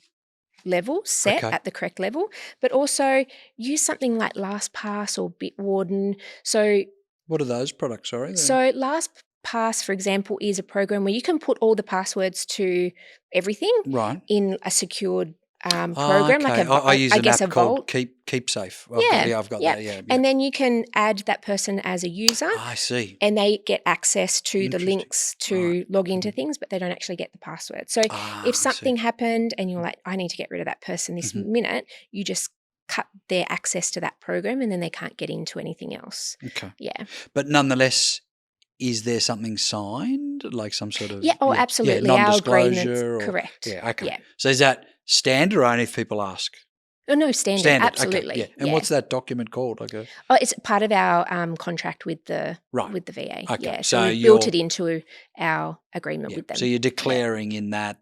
level set at the correct level, but also use something like LastPass or Bitwarden. So, what are those products? Sorry. So LastPass, for example, is a program where you can put all the passwords to everything in a secured program, like I use an app called Vault. KeepSafe. I've got that. Yeah, and then you can add that person as a user. I see. And they get access to the links to log into things, but they don't actually get the password. So if something happened and you're like, I need to get rid of that person this minute, you just cut their access to that program, and then they can't get into anything else. Okay. Yeah. But nonetheless, is there something signed, like some sort of absolutely. non-disclosure? Our agreements, correct. Yeah. Okay. Yeah. So is that standard or only if people ask? Oh, no, standard. Absolutely. Okay, And what's that document called? It's part of our contract with the VA. Okay. Yeah. So we built it into our agreement with them. So you're declaring in that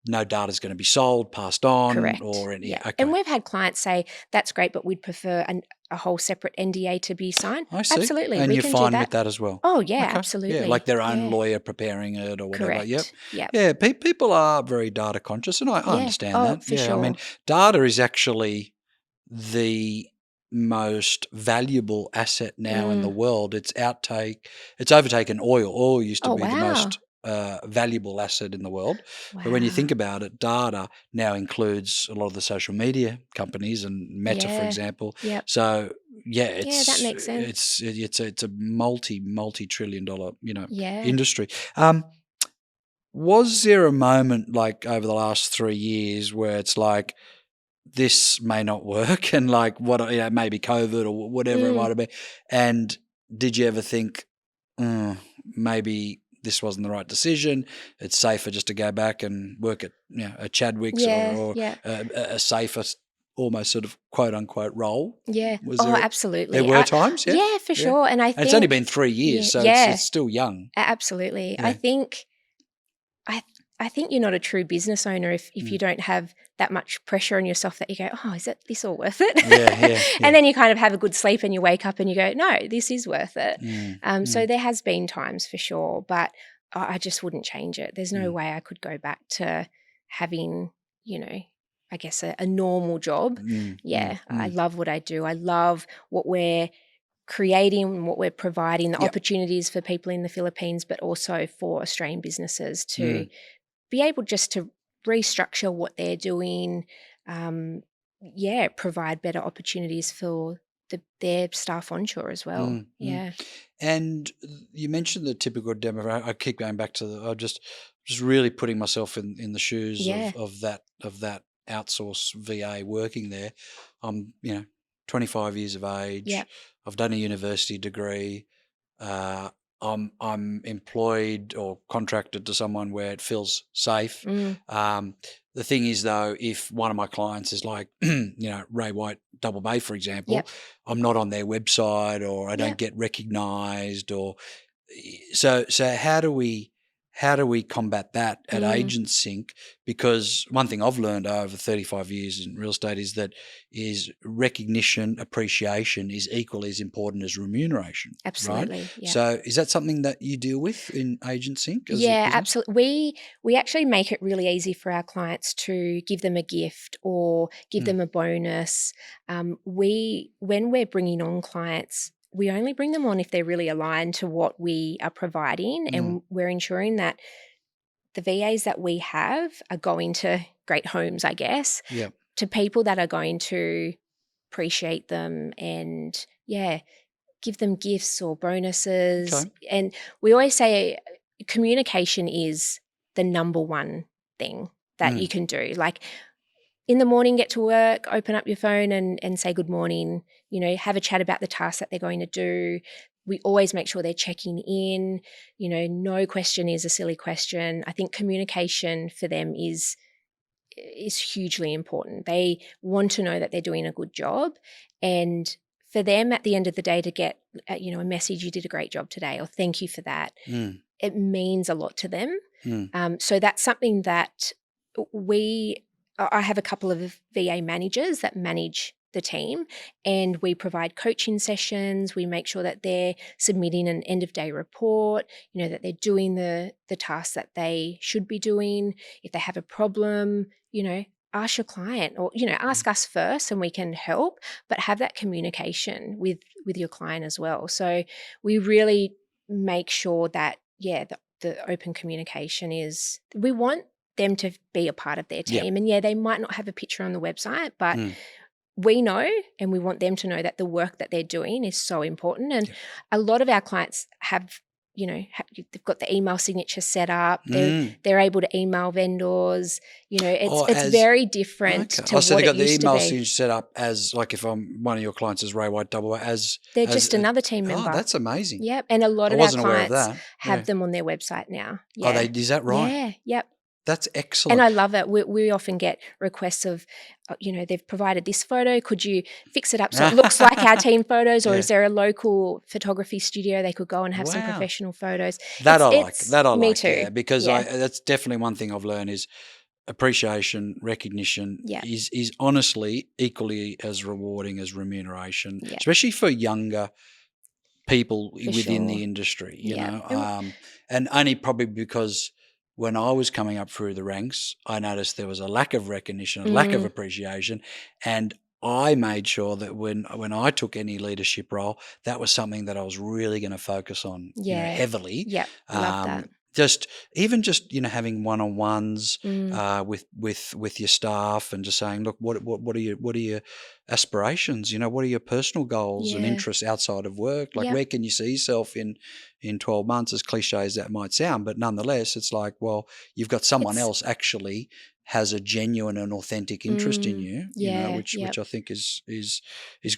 no data is going to be sold, passed on, correct. Or any. Yeah. Okay. And we've had clients say, that's great, but we'd prefer a whole separate NDA to be signed. I see. Absolutely. And we you're can fine do that. with that as well? Oh, yeah, absolutely. Yeah, like their own lawyer preparing it or whatever. Correct. Yep. Yeah, people are very data conscious, and I understand that. For sure. I mean, data is actually the most valuable asset now in the world. It's overtaken oil. Oil used to be the most valuable asset in the world. Wow. But when you think about it, data now includes a lot of the social media companies and Meta, for example. Yep. So that makes sense. It's a multi-trillion-dollar industry. Was there a moment like over the last 3 years where it's like, this may not work, and like maybe COVID or whatever it might have been, and did you ever think maybe this wasn't the right decision, it's safer just to go back and work at a Chadwick's or a safer almost sort of quote unquote role? Yeah. Absolutely. There were times? Yeah, for sure. And I think it's only been 3 years, so it's still young. Absolutely. Yeah. I think I think you're not a true business owner if you don't have that much pressure on yourself that you go, oh, is this all worth it? Yeah. And then you kind of have a good sleep and you wake up and you go, no, this is worth it. So there has been times for sure, but I just wouldn't change it. There's no way I could go back to having, I guess a normal job. I love what I do. I love what we're creating, what we're providing, the opportunities for people in the Philippines, but also for Australian businesses to be able just to restructure what they're doing, provide better opportunities for their staff onshore as well. And you mentioned the typical demographic. I keep going back to I'm just really putting myself in the shoes of that outsource VA working there. I'm 25 years of age. I've done a university degree. I'm employed or contracted to someone where it feels safe. The thing is, though, if one of my clients is like, Ray White Double Bay, for example, I'm not on their website or I don't get recognised, or so how do we combat that at AgentSync? Because one thing I've learned over 35 years in real estate is recognition, appreciation is equally as important as remuneration. Absolutely. Right? Yeah. So is that something that you deal with in AgentSync? Yeah, absolutely. We actually make it really easy for our clients to give them a gift or give them a bonus. When we're bringing on clients, we only bring them on if they're really aligned to what we are providing, and we're ensuring that the VAs that we have are going to great homes, I guess, to people that are going to appreciate them and, give them gifts or bonuses. Okay. And we always say communication is the number one thing that you can do. Like, in the morning, get to work, open up your phone and say good morning, have a chat about the task that they're going to do. We always make sure they're checking in. No question is a silly question. I think communication for them is hugely important. They want to know that they're doing a good job. And for them at the end of the day to get, a message, you did a great job today, or thank you for that, it means a lot to them. So that's something that I have a couple of VA managers that manage the team, and we provide coaching sessions. We make sure that they're submitting an end-of-day report, that they're doing the tasks that they should be doing. If they have a problem, ask your client, or, ask us first and we can help, but have that communication with your client as well. So we really make sure that, the open communication is, we want them to be a part of their team. And they might not have a picture on the website, but we know, and we want them to know that the work that they're doing is so important. And a lot of our clients have, they've got the email signature set up. They're able to email vendors. It's very different to so what they got it the used to email be. signature set up as, like, if I'm one of your clients is Ray White Double as they're just another team member. Oh, that's amazing. Yep, and a lot of our clients have them on their website now. Yeah. Is that right? Yeah. Yep. That's excellent. And I love it. We often get requests of, they've provided this photo. Could you fix it up so it looks like our team photos? Or is there a local photography studio they could go and have some professional photos? That I like. Me too. Yeah, because that's definitely one thing I've learned is appreciation, recognition is honestly equally as rewarding as remuneration, especially for younger people within the industry, you know. And only probably because when I was coming up through the ranks, I noticed there was a lack of recognition, a lack of appreciation, and I made sure that when I took any leadership role, that was something that I was really going to focus on heavily. Yeah, love that. Just having one-on-ones with your staff and just saying, look, what are your aspirations? What are your personal goals and interests outside of work? Like, where can you see yourself in 12 months? As cliche as that might sound, but nonetheless, it's like, well, you've got someone else actually has a genuine and authentic interest in you, which I think is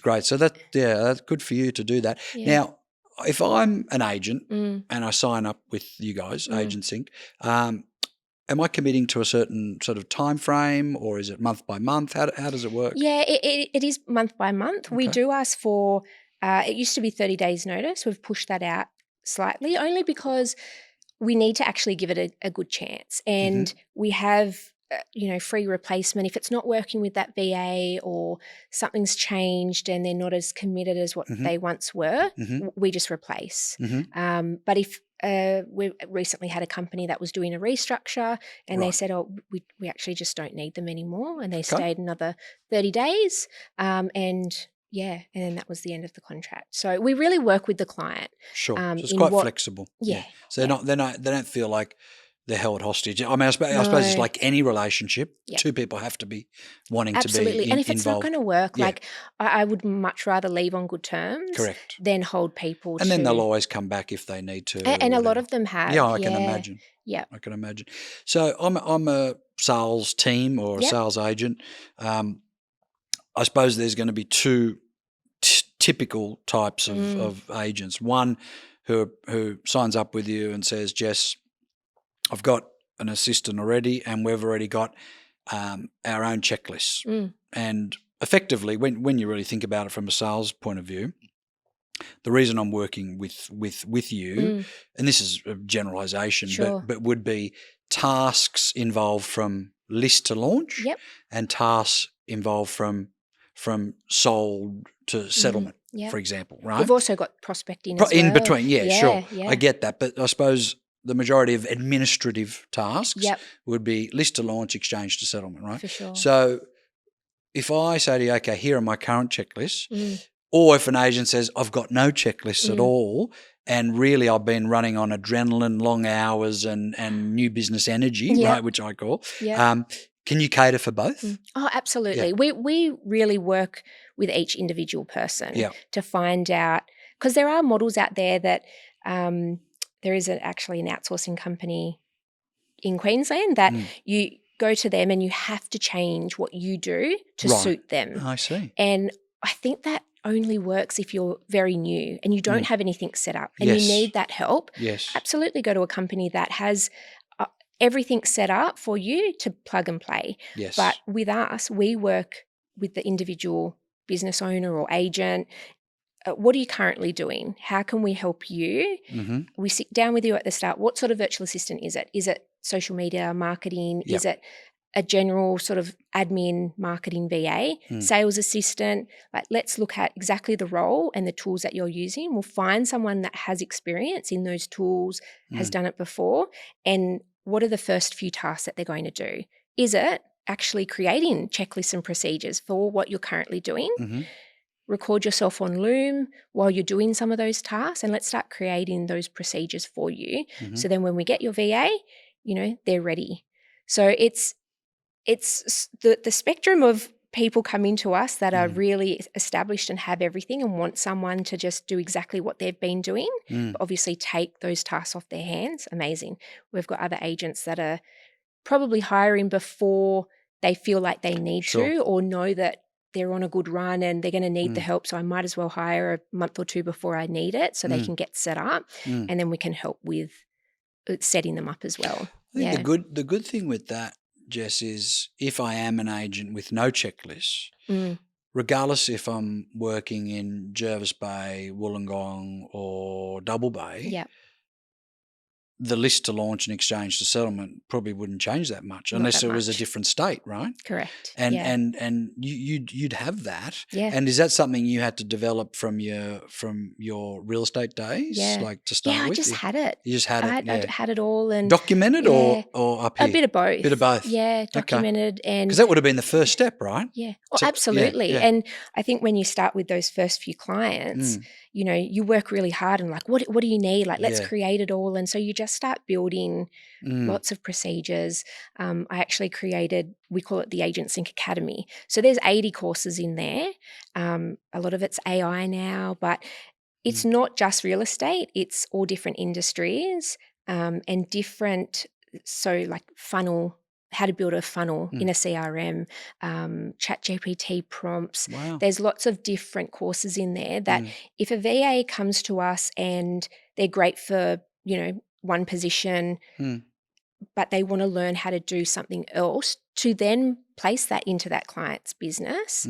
great. So that's good for you to do that. Now, if I'm an agent and I sign up with you guys, AgentSync, am I committing to a certain sort of time frame, or is it month by month? How does it work? Yeah, it is month by month. Okay. We do ask for, it used to be 30 days notice. We've pushed that out slightly, only because we need to actually give it a good chance. And we have, free replacement. If it's not working with that VA or something's changed and they're not as committed as what they once were, we just replace. But if we recently had a company that was doing a restructure and they said, we actually just don't need them anymore. And they stayed another 30 days. And then that was the end of the contract. So we really work with the client. Sure. So it's quite flexible. Yeah. So they don't feel like they're held hostage. I mean, I suppose it's like any relationship. Two people have to be wanting to be Absolutely. And if it's not involved. going to work, like I would much rather leave on good terms than hold people and then they'll always come back if they need to. And a lot of them have. Yeah, I can imagine. Yeah. I can imagine. So I'm a sales team or a sales agent. I suppose there's going to be two typical types of agents. One who signs up with you and says, Jess, I've got an assistant already and we've already got our own checklists. And effectively, when you really think about it from a sales point of view, the reason I'm working with you, and this is a generalisation, but would be tasks involved from list to launch and tasks involved from sold to settlement, for example, right? We've also got prospecting as well. In between, sure. I get that. But I suppose the majority of administrative tasks would be list to launch, exchange to settlement, right? For sure. So if I say to you, okay, here are my current checklists, or if an agent says, I've got no checklists at all, and really I've been running on adrenaline, long hours and new business energy, right, which I call, can you cater for both? Oh, absolutely. We really work with each individual person to find out, because there are models out there that there is actually an outsourcing company in Queensland that you go to them and you have to change what you do to suit them. I see. And I think that only works if you're very new and you don't have anything set up and you need that help. Yes. Absolutely go to a company that has everything set up for you to plug and play. Yes. But with us, we work with the individual business owner or agent. What are you currently doing? How can we help you? We sit down with you at the start. What sort of virtual assistant is it? Is it social media marketing? Is it a general sort of admin marketing VA, sales assistant? Like, let's look at exactly the role and the tools that you're using. We'll find someone that has experience in those tools, has done it before, and what are the first few tasks that they're going to do? Is it actually creating checklists and procedures for what you're currently doing? Record yourself on Loom while you're doing some of those tasks, and let's start creating those procedures for you. So then when we get your VA, they're ready. So it's the spectrum of people coming to us that are really established and have everything and want someone to just do exactly what they've been doing, but obviously take those tasks off their hands. Amazing. We've got other agents that are probably hiring before they feel like they need to, or know that they're on a good run and they're going to need the help, so I might as well hire a month or two before I need it so they can get set up, and then we can help with setting them up as well. I think the good thing with that, Jess, is if I am an agent with no checklist, regardless if I'm working in Jervis Bay, Wollongong or Double Bay, the list to launch and exchange to settlement probably wouldn't change that much unless it was a different state, right? Correct. And you'd have that. Yeah. And is that something you had to develop from your real estate days, like to start with? Yeah, I just had it. You just had it. I had it all and documented or up here? A bit of both. Bit of both. Yeah, documented and because that would have been the first step, right? Yeah. Oh, absolutely. Yeah. And I think when you start with those first few clients, you work really hard and like, what do you need? Like, let's create it all. And so you just start building lots of procedures. I actually created, we call it the AgentSync Academy. So there's 80 courses in there. A lot of it's AI now, but it's not just real estate. It's all different industries and different, so like funnel, how to build a funnel in a CRM, ChatGPT prompts. Wow. There's lots of different courses in there that if a VA comes to us and they're great for, one position, but they want to learn how to do something else to then place that into that client's business,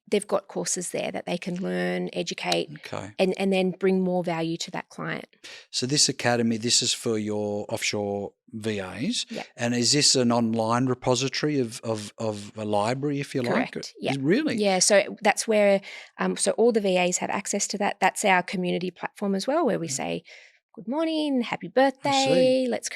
they've got courses there that they can learn, educate, and then bring more value to that client. So this academy, this is for your offshore VAs. Yep. And is this an online repository of a library, if you like? Correct. Yeah. Really? Yeah. So that's where so all the VAs have access to that. That's our community platform as well, where we say, good morning, happy birthday, let's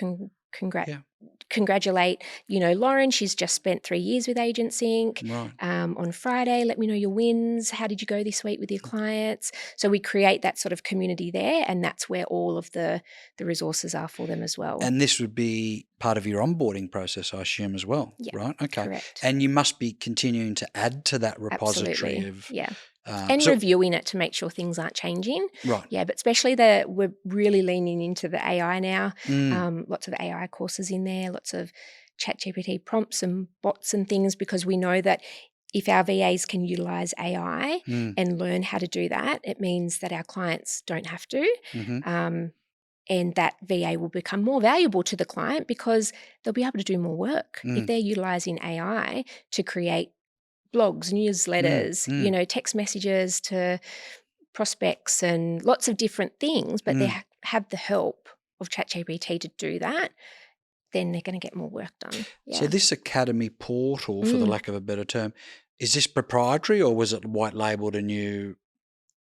congratulate, Lauren, she's just spent 3 years with AgentSync. Right. On Friday, let me know your wins. How did you go this week with your clients? So we create that sort of community there, and that's where all of the resources are for them as well. And this would be part of your onboarding process, I assume, as well, right? Okay. Correct. And you must be continuing to add to that repository. Absolutely. And reviewing it to make sure things aren't changing. Right. Yeah, but especially we're really leaning into the AI now. Lots of AI courses in there, lots of ChatGPT prompts and bots and things, because we know that if our VAs can utilize AI and learn how to do that, it means that our clients don't have to. And that VA will become more valuable to the client because they'll be able to do more work. If they're utilizing AI to create blogs, newsletters, text messages to prospects and lots of different things, but they have the help of ChatGPT to do that, then they're going to get more work done. Yeah. So this academy portal, for the lack of a better term, is this proprietary or was it white labelled and you...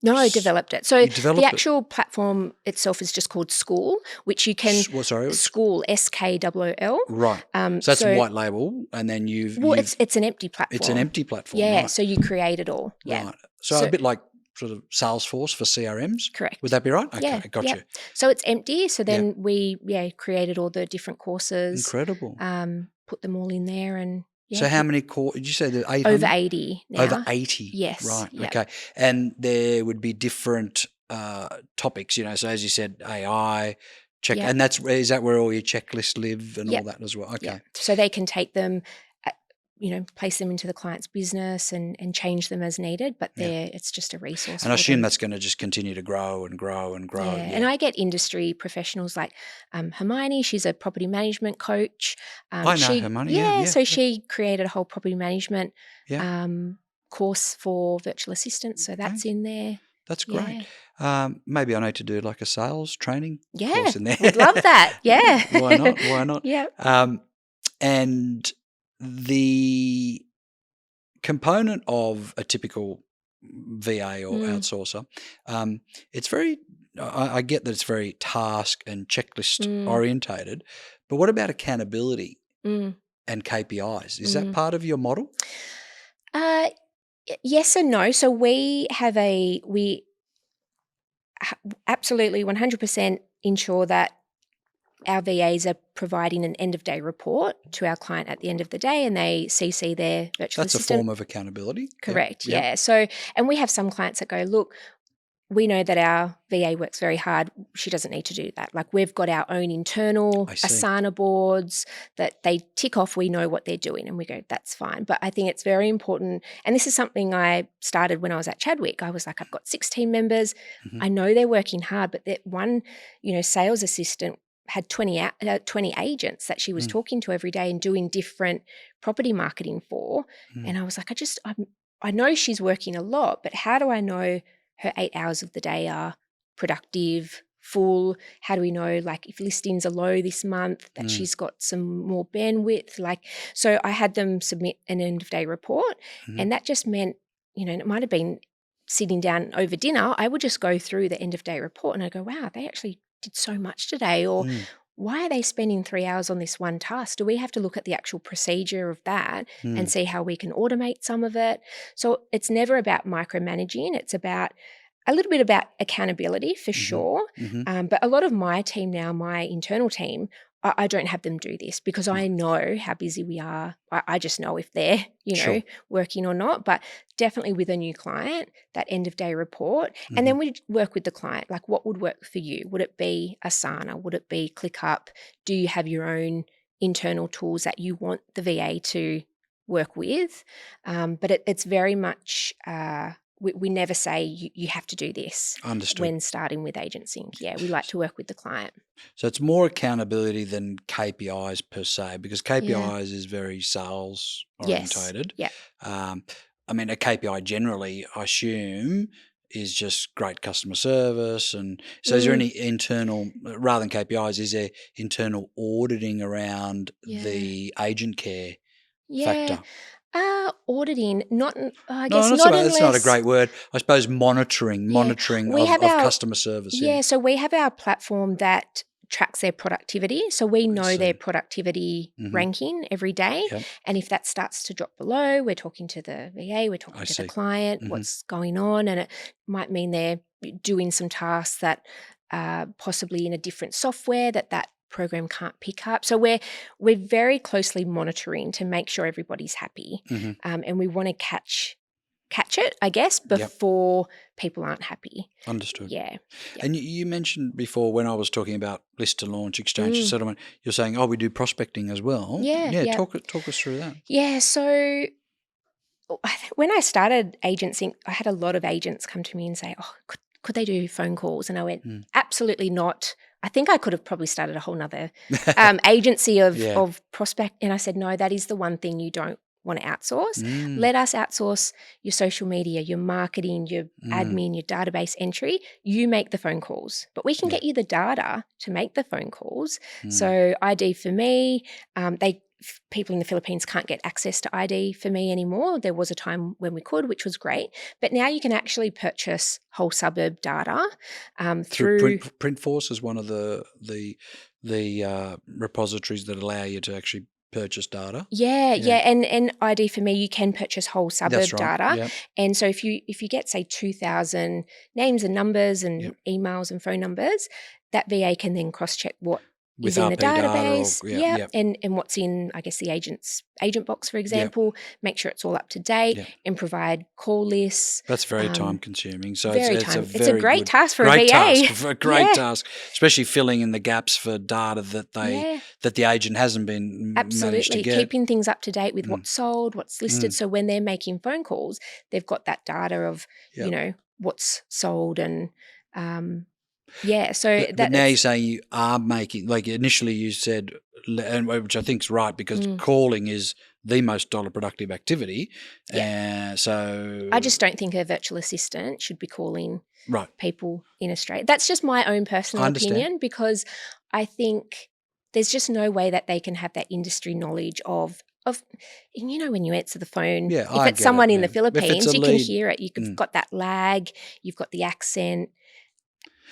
No, I developed it. So the actual platform itself is just called School, which you can... Sorry? School, SKOOL. Right. So that's a white label and then you've... Well, it's an empty platform. It's an empty platform, yeah, right. So you create it all. Yeah. Right. So a bit like sort of Salesforce for CRMs? Correct. Would that be right? Okay, got you. So it's empty. So then we created all the different courses. Incredible. Put them all in there and... Yeah. So how many courses, did you say there 800? Over 80 now. Over 80? Yes. Right, yep. okay. And there would be different topics, so as you said, AI, and is that where all your checklists live and all that as well? Okay. Yep. So they can take them, place them into the client's business and change them as needed, but it's just a resource. And I assume that's going to just continue to grow and grow and grow. Yeah. And I get industry professionals like Hermione, she's a property management coach. I know Hermione, yeah. So she created a whole property management course for virtual assistants, so that's in there. That's great. Yeah. Maybe I need to do like a sales training course in there. We'd love that, yeah. Why not? Why not? Yeah. And the component of a typical VA or outsourcer, it's very, I get that it's very task and checklist orientated, but what about accountability and KPIs? Is that part of your model? Yes and no. So we absolutely 100% ensure that our VAs are providing an end-of-day report to our client at the end of the day, and they CC their virtual assistant. That's a form of accountability. Correct, yeah. So, and we have some clients that go, look, we know that our VA works very hard. She doesn't need to do that. Like we've got our own internal Asana boards that they tick off. We know what they're doing and we go, that's fine. But I think it's very important. And this is something I started when I was at Chadwick. I was like, I've got 6 team members. I know they're working hard, but that one, sales assistant had 20 agents that she was talking to every day and doing different property marketing for. And I was like, I know she's working a lot, but how do I know her 8 hours of the day are productive, full? How do we know, like, if listings are low this month, that she's got some more bandwidth? So I had them submit an end of day report, and that just meant, it might have been sitting down over dinner. I would just go through the end of day report and I go, wow, they actually did so much today, or why are they spending 3 hours on this one task? Do we have to look at the actual procedure of that and see how we can automate some of it? So it's never about micromanaging. It's about a little bit about accountability for sure. But a lot of my team now, my internal team, I don't have them do this because I know how busy we are. I just know if they're, working or not. But definitely with a new client, that end of day report. And then we work with the client. Like, what would work for you? Would it be Asana? Would it be ClickUp? Do you have your own internal tools that you want the VA to work with? But it's very much... We never say you have to do this. Understood. When starting with AgentSync. Yeah, we like to work with the client. So it's more accountability than KPIs per se, because KPIs is very sales orientated. Yes. Yeah. I mean, a KPI generally, I assume, is just great customer service. And so is there any internal, rather than KPIs, is there internal auditing around the agent care factor? Auditing, I No, guess that's not right. That's not a unless great word. I suppose monitoring we have of our customer service. so we have our platform that tracks their productivity. So we know their productivity ranking every day. Yep. And if that starts to drop below, we're talking to the VA, we're talking to the client, what's going on. And it might mean they're doing some tasks that possibly in a different software that program can't pick up. So we're very closely monitoring to make sure everybody's happy. And we want to catch it, I guess, before people aren't happy. Understood. Yeah. And you mentioned before when I was talking about list to launch, exchange to settlement, you're saying, we do prospecting as well. Yeah. Talk us through that. Yeah. So when I started AgentSync, I had a lot of agents come to me and say, could they do phone calls? And I went, absolutely not. I think I could have probably started a whole nother agency of prospect. And I said, no, that is the one thing you don't want to outsource. Let us outsource your social media, your marketing, your admin, your database entry. You make the phone calls, but we can get you the data to make the phone calls. So ID for me, people in the Philippines can't get access to ID for me anymore. There was a time when we could, which was great. But now you can actually purchase whole suburb data through Printforce is one of the repositories that allow you to actually purchase data. And ID for me, you can purchase whole suburb data. Yep. And so if you get say 2,000 names and numbers and emails and phone numbers, that VA can then cross-check what is in the database, and what's in, I guess, the agent box, for example, make sure it's all up to date and provide call lists. That's very time consuming. So it's a great task for a VA. Great task, especially filling in the gaps for data that the agent hasn't been managed to get. Keeping things up to date with what's sold, what's listed. So when they're making phone calls, they've got that data of, what's sold and but now you're saying you are making, like initially you said, and which I think is right, because calling is the most dollar productive activity. So I just don't think a virtual assistant should be calling people in Australia. That's just my own personal opinion, because I think there's just no way that they can have that industry knowledge of when you answer the phone, if it's someone in the Philippines, you can hear it. You've got that lag, you've got the accent.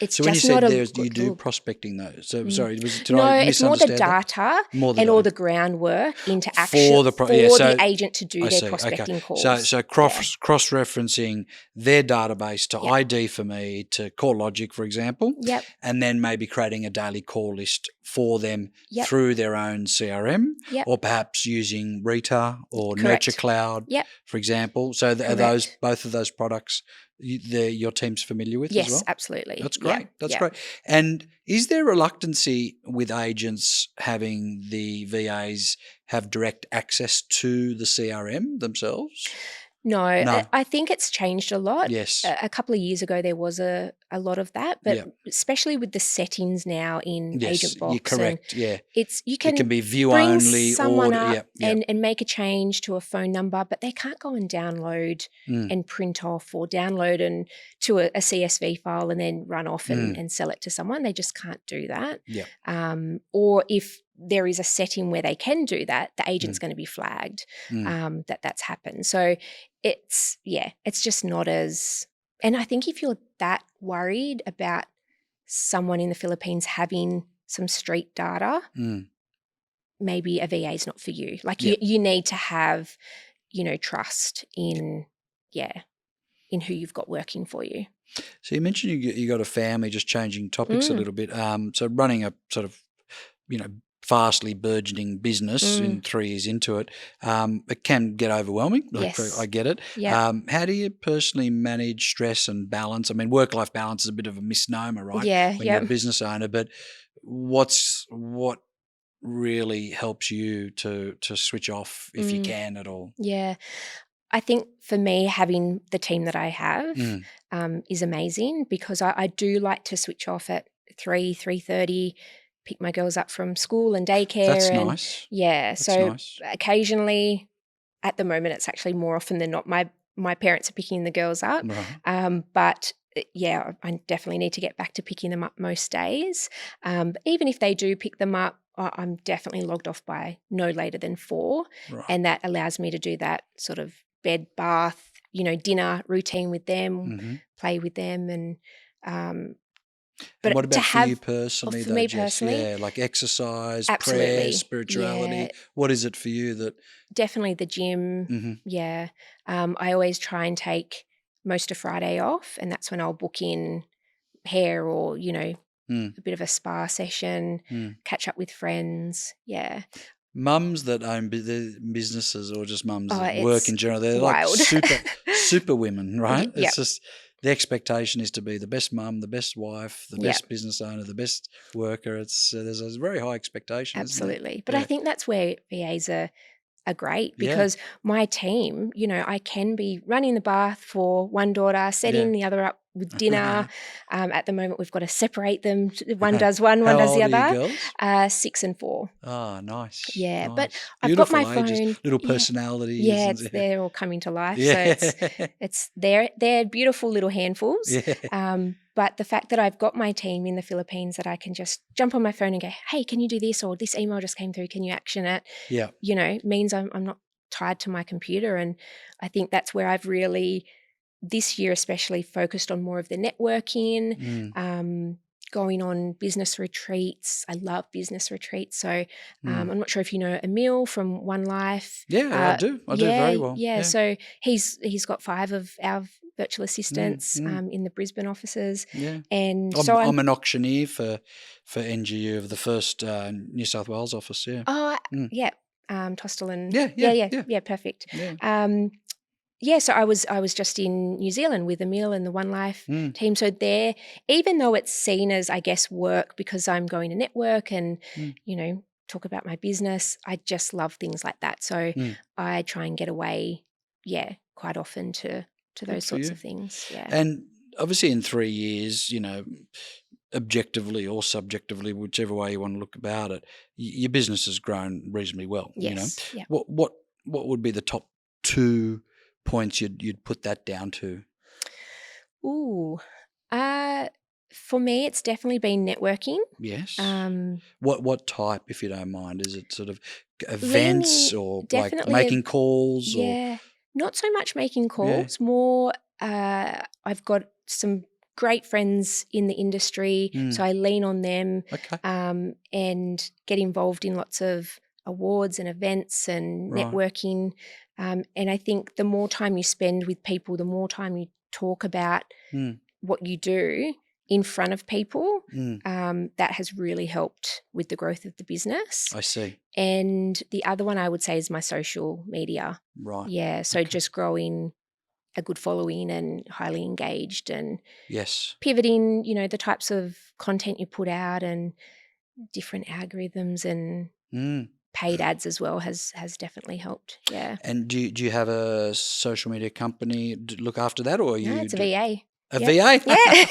It's so when just you not said you do prospecting though, so sorry, it's more the data and all the groundwork into action for the agent to do their prospecting calls. So cross-referencing their database to ID for me, to CoreLogic, for example, and then maybe creating a daily call list for them through their own CRM, or perhaps using Rita or Nurture Cloud, for example. So are both of those products your team's familiar with as well? Yes, absolutely. That's great. That's great. And is there reluctancy with agents having the VAs have direct access to the CRM themselves? No. I think it's changed a lot. Yes. A couple of years ago there was a lot of that, but especially with the settings now in Agent Box. You're correct. You can be view bring only, someone up and make a change to a phone number, but they can't go and download and print off or download and to a CSV file and then run off and sell it to someone. They just can't do that. Or if there is a setting where they can do that, the agent's going to be flagged that's happened. So it's just not as, and I think if you're that worried about someone in the Philippines having some street data, maybe a VA is not for you. Like you need to have, trust in who you've got working for you. So you mentioned you got a family, just changing topics a little bit. So running a sort of, fastly burgeoning business in 3 years into it, it can get overwhelming. I get it. How do you personally manage stress and balance? I mean, work-life balance is a bit of a misnomer, right? When you're a business owner, but what really helps you to switch off if you can at all? Yeah. I think for me, having the team that I have is amazing, because I do like to switch off at 3:30, pick my girls up from school and daycare. That's nice. Yeah. That's nice. Occasionally, at the moment, it's actually more often than not, my my parents are picking the girls up. Right. But yeah, I definitely need to get back to picking them up most days. But even if they do pick them up, I'm definitely logged off by no later than 4. Right. And that allows me to do that sort of bed, bath, dinner routine with them, play with them. And but and what about for you personally? For me personally, yeah, like exercise, absolutely, prayer, spirituality. yeah. What is it for you that? Definitely the gym. Yeah, I always try and take most of Friday off, and that's when I'll book in hair or a bit of a spa session, catch up with friends. Yeah. Mums that own businesses or just mums that it's work in general, they're wild. like super women, right? Yep. It's just the expectation is to be the best mum, the best wife, the best business owner, the best worker. There's a very high expectation. Absolutely. But I think that's where VAs are great, because my team, I can be running the bath for one daughter, setting the other up with dinner. At the moment, we've got to separate them. One does one does the other. How old are your girls? 6 and 4. Oh, nice. Yeah, nice. But Beautiful I've got my ages, phone. little personalities. Yeah, they're all coming to life. So it's they're beautiful little handfuls. Yeah. But the fact that I've got my team in the Philippines that I can just jump on my phone and go, hey, can you do this? Or this email just came through, can you action it? Yeah. Means I'm not tied to my computer. And I think that's where I've really, this year especially, focused on more of the networking, going on business retreats. I love business retreats. So I'm not sure if you know Emil from One Life. Yeah, I do. I do very well. Yeah, so he's got 5 of our virtual assistants in the Brisbane offices. Yeah. And I'm an auctioneer for NGU of the first New South Wales office. Yeah. Oh, yeah. Tostel and yeah, perfect. Yeah. So I was just in New Zealand with Emil and the One Life team. So there, even though it's seen as, I guess, work because I'm going to network and talk about my business, I just love things like that. So I try and get away, quite often to those sorts of things. Yeah. And obviously in 3 years, objectively or subjectively, whichever way you want to look about it, your business has grown reasonably well. Yes. Yeah. What would be the top 2 points you'd put that down to? Ooh, for me, it's definitely been networking. Yes. What type, if you don't mind? Is it sort of events or like making calls? Yeah, not so much making calls. More, I've got some great friends in the industry, so I lean on them. Okay. And get involved in lots of awards and events and networking. And I think the more time you spend with people, the more time you talk about what you do in front of people, that has really helped with the growth of the business. I see. And the other one I would say is my social media. Right. Yeah, so just growing a good following and highly engaged and pivoting, the types of content you put out and different algorithms and paid ads as well has definitely helped. Yeah. And do you have a social media company to look after that, or No, it's a VA. A VA? Yeah.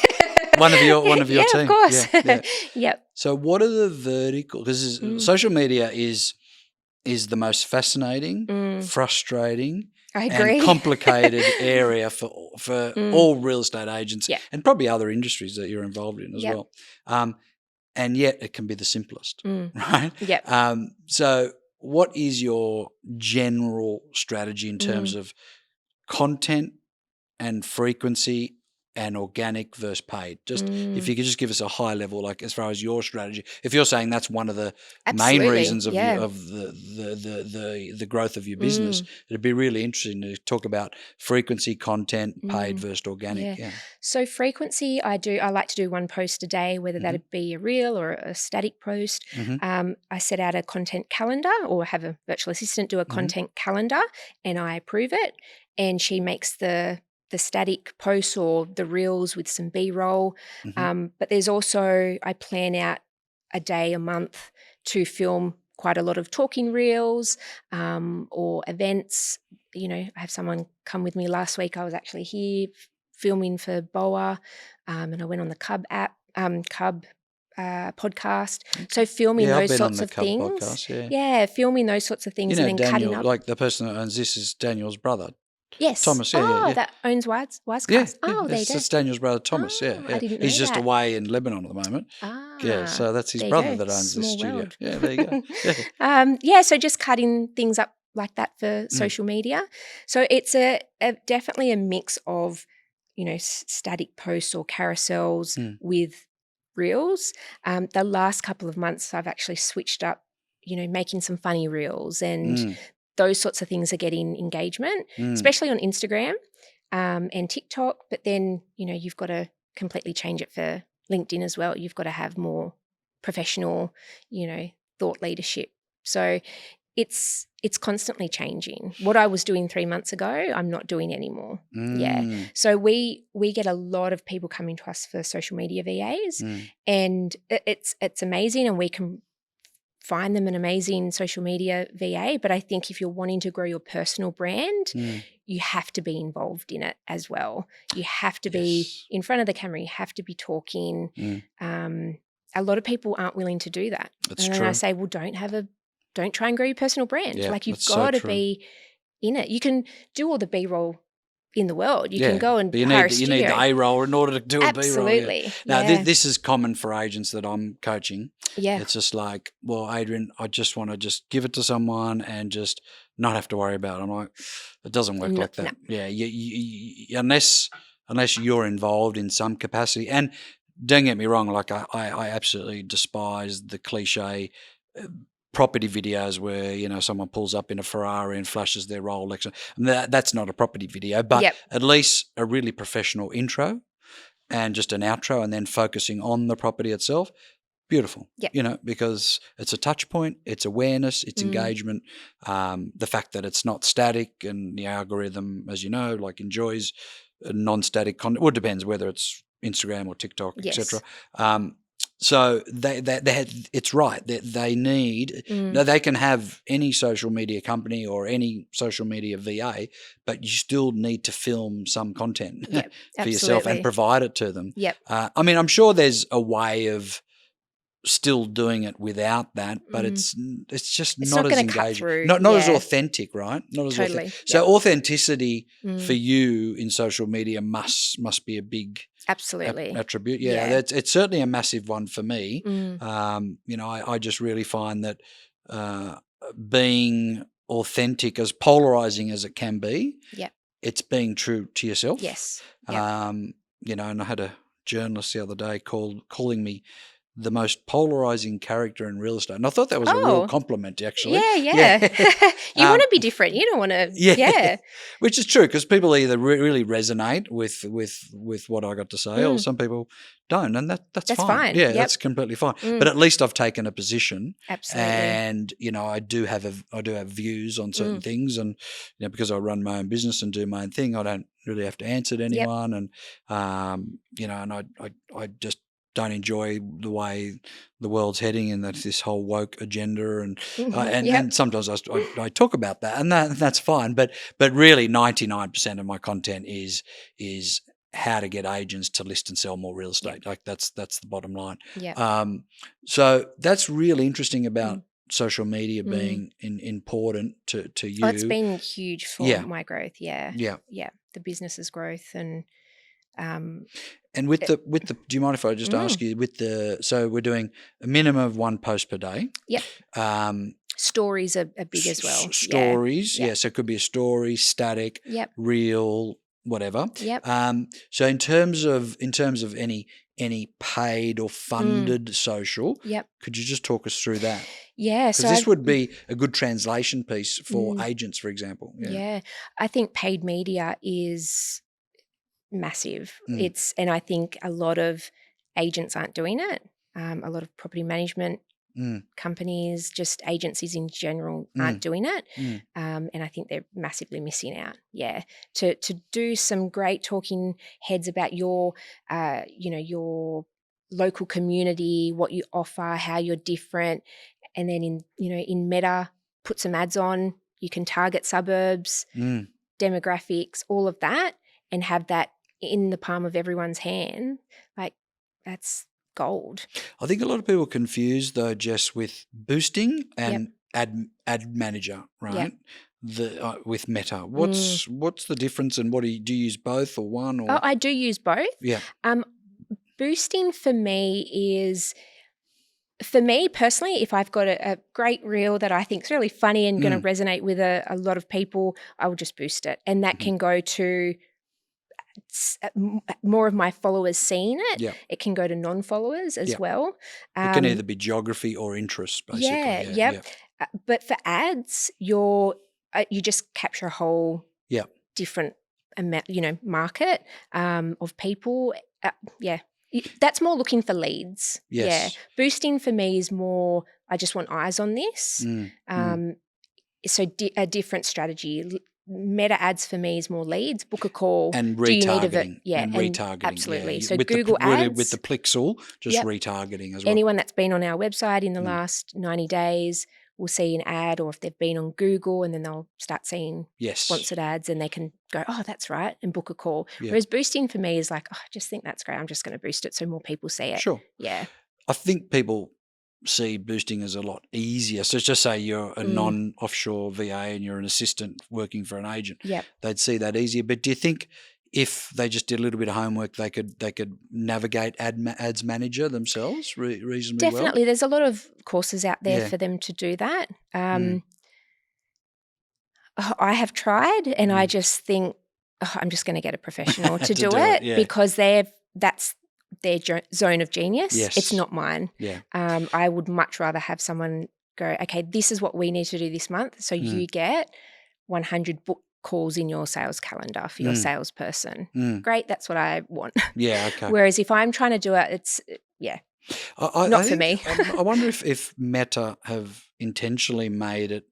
one of your team. Of course. Yeah. Yep. So what are the verticals? Because social media is the most fascinating, frustrating, I agree, and complicated area for all real estate agents and probably other industries that you're involved in as well. And yet it can be the simplest, right? Yep. So what is your general strategy in terms of content and frequency and organic versus paid? Just if you could just give us a high level, like as far as your strategy, if you're saying that's one of the main reasons of the growth of your business, it'd be really interesting to talk about frequency, content, paid versus organic. Yeah. So frequency, I like to do 1 post a day, whether that'd be a reel or a static post. I set out a content calendar or have a virtual assistant do a content calendar and I approve it, and she makes the static posts or the reels with some B-roll. But there's also, I plan out a day a month to film quite a lot of talking reels or events. I have someone come with me last week. I was actually here filming for BOA and I went on the Cub app, Cub podcast. So filming those sorts of things. Podcast, filming those sorts of things and then Daniel, cutting up. like the person that owns this is Daniel's brother. Yes. Thomas, that owns Wisecast. Oh, there you go. That's Daniel's brother Thomas, I didn't know He's just that. away in Lebanon at the moment. So that's his brother that owns this studio. World. Yeah, there you go. So just cutting things up like that for social media. So it's definitely a mix of, static posts or carousels with reels. The last couple of months I've actually switched up, making some funny reels and those sorts of things are getting engagement, especially on Instagram and TikTok. But then, you've got to completely change it for LinkedIn as well. You've got to have more professional, thought leadership. So it's constantly changing. What I was doing 3 months ago, I'm not doing anymore. Yeah. So we get a lot of people coming to us for social media VAs and it's amazing, and we can find them an amazing social media VA. But I think if you're wanting to grow your personal brand, you have to be involved in it as well. You have to be in front of the camera. You have to be talking. A lot of people aren't willing to do that. That's and true. I say, well, don't try and grow your personal brand. Yeah, you've got to be in it. You can do all the B-roll in the world. You can go and hire a studio. You need the A-roll in order to do a B-roll. Absolutely. Now, this is common for agents that I'm coaching. Yeah. It's just like, well, Adrian, I just want to just give it to someone and just not have to worry about it. I'm like, it doesn't work like that. No. Yeah, you, unless you're involved in some capacity. And don't get me wrong, like I absolutely despise the cliche property videos where, someone pulls up in a Ferrari and flashes their Rolex. And that's not a property video, but at least a really professional intro and just an outro and then focusing on the property itself. Beautiful, because it's a touch point, it's awareness, it's engagement, the fact that it's not static and the algorithm, as you know, like enjoys non-static content. Well, it depends whether it's Instagram or TikTok, etc. So it's right that they need. Now they can have any social media company or any social media VA, but you still need to film some content for yourself and provide it to them. I mean, I'm sure there's a way of still doing it without that, but it's just not as engaging, not as authentic, right? Not as authentic. So authenticity for you in social media must be a big attribute. It's certainly a massive one for me. I just really find that being authentic, as polarizing as it can be, it's being true to yourself. And I had a journalist the other day calling me the most polarizing character in real estate. And I thought that was a real compliment, actually. Yeah. You want to be different. You don't want to, Which is true, because people either really resonate with what I got to say or some people don't. And that's fine. Yeah, that's completely fine. But at least I've taken a position. Absolutely. And, I do have views on certain things. And, because I run my own business and do my own thing, I don't really have to answer to anyone. And, and I just don't enjoy the way the world's heading and that's this whole woke agenda and sometimes I talk about that and that's fine, but really 99% of my content is how to get agents to list and sell more real estate. Like that's the bottom line. So that's really interesting about social media being important to you. Oh, it's been huge for my growth. The business's growth and with the do you mind if I just ask you so we're doing a minimum of one post per day. Stories are big as well. Stories, so it could be a story, static, reel, whatever. So in terms of any paid or funded social, could you just talk us through that? Because this would be a good translation piece for agents, for example. I think paid media is massive. And I think a lot of agents aren't doing it. A lot of property management companies, just agencies in general aren't doing it. And I think they're massively missing out. To do some great talking heads about your your local community, what you offer, how you're different, and then in Meta, put some ads on. You can target suburbs, demographics, all of that, and have that in the palm of everyone's hand. Like, that's gold. I think a lot of people confuse though, Jess, with boosting and ad manager, right? with Meta? What's the difference, and what do you use both or one? Or? Oh, I do use both. Yeah. Boosting for me is, for me personally, if I've got a great reel that I think is really funny and going to resonate with a lot of people, I will just boost it. And that can go to more of my followers seeing it. Yeah. It can go to non-followers as well. It can either be geography or interest, basically. Yeah. But for ads, you just capture a whole different market of people. That's more looking for leads. Yes. Yeah. Boosting for me is more, I just want eyes on this. So a different strategy. Meta ads for me is more leads, book a call. And retargeting. And retargeting. Absolutely. Yeah. So with Google ads. With the Plixel, just retargeting as well. Anyone that's been on our website in the last 90 days will see an ad, or if they've been on Google, and then they'll start seeing sponsored ads, and they can go, oh, that's right, and book a call. Yeah. Whereas boosting for me is like, oh, I just think that's great. I'm just going to boost it so more people see it. Sure. Yeah. I think people see boosting as a lot easier. So just say you're a non-offshore VA and you're an assistant working for an agent. Yep. They'd see that easier. But do you think if they just did a little bit of homework, they could navigate Ads Manager themselves reasonably well? Definitely. There's a lot of courses out there for them to do that. I have tried, and I just think, I'm just going to get a professional to do it because that's their zone of genius. Yes. It's not mine. Yeah. I would much rather have someone go, okay, this is what we need to do this month. So you get 100 book calls in your sales calendar for your salesperson. Great, that's what I want. Yeah, okay. Whereas if I'm trying to do it, it's not for me. I wonder if Meta have intentionally made it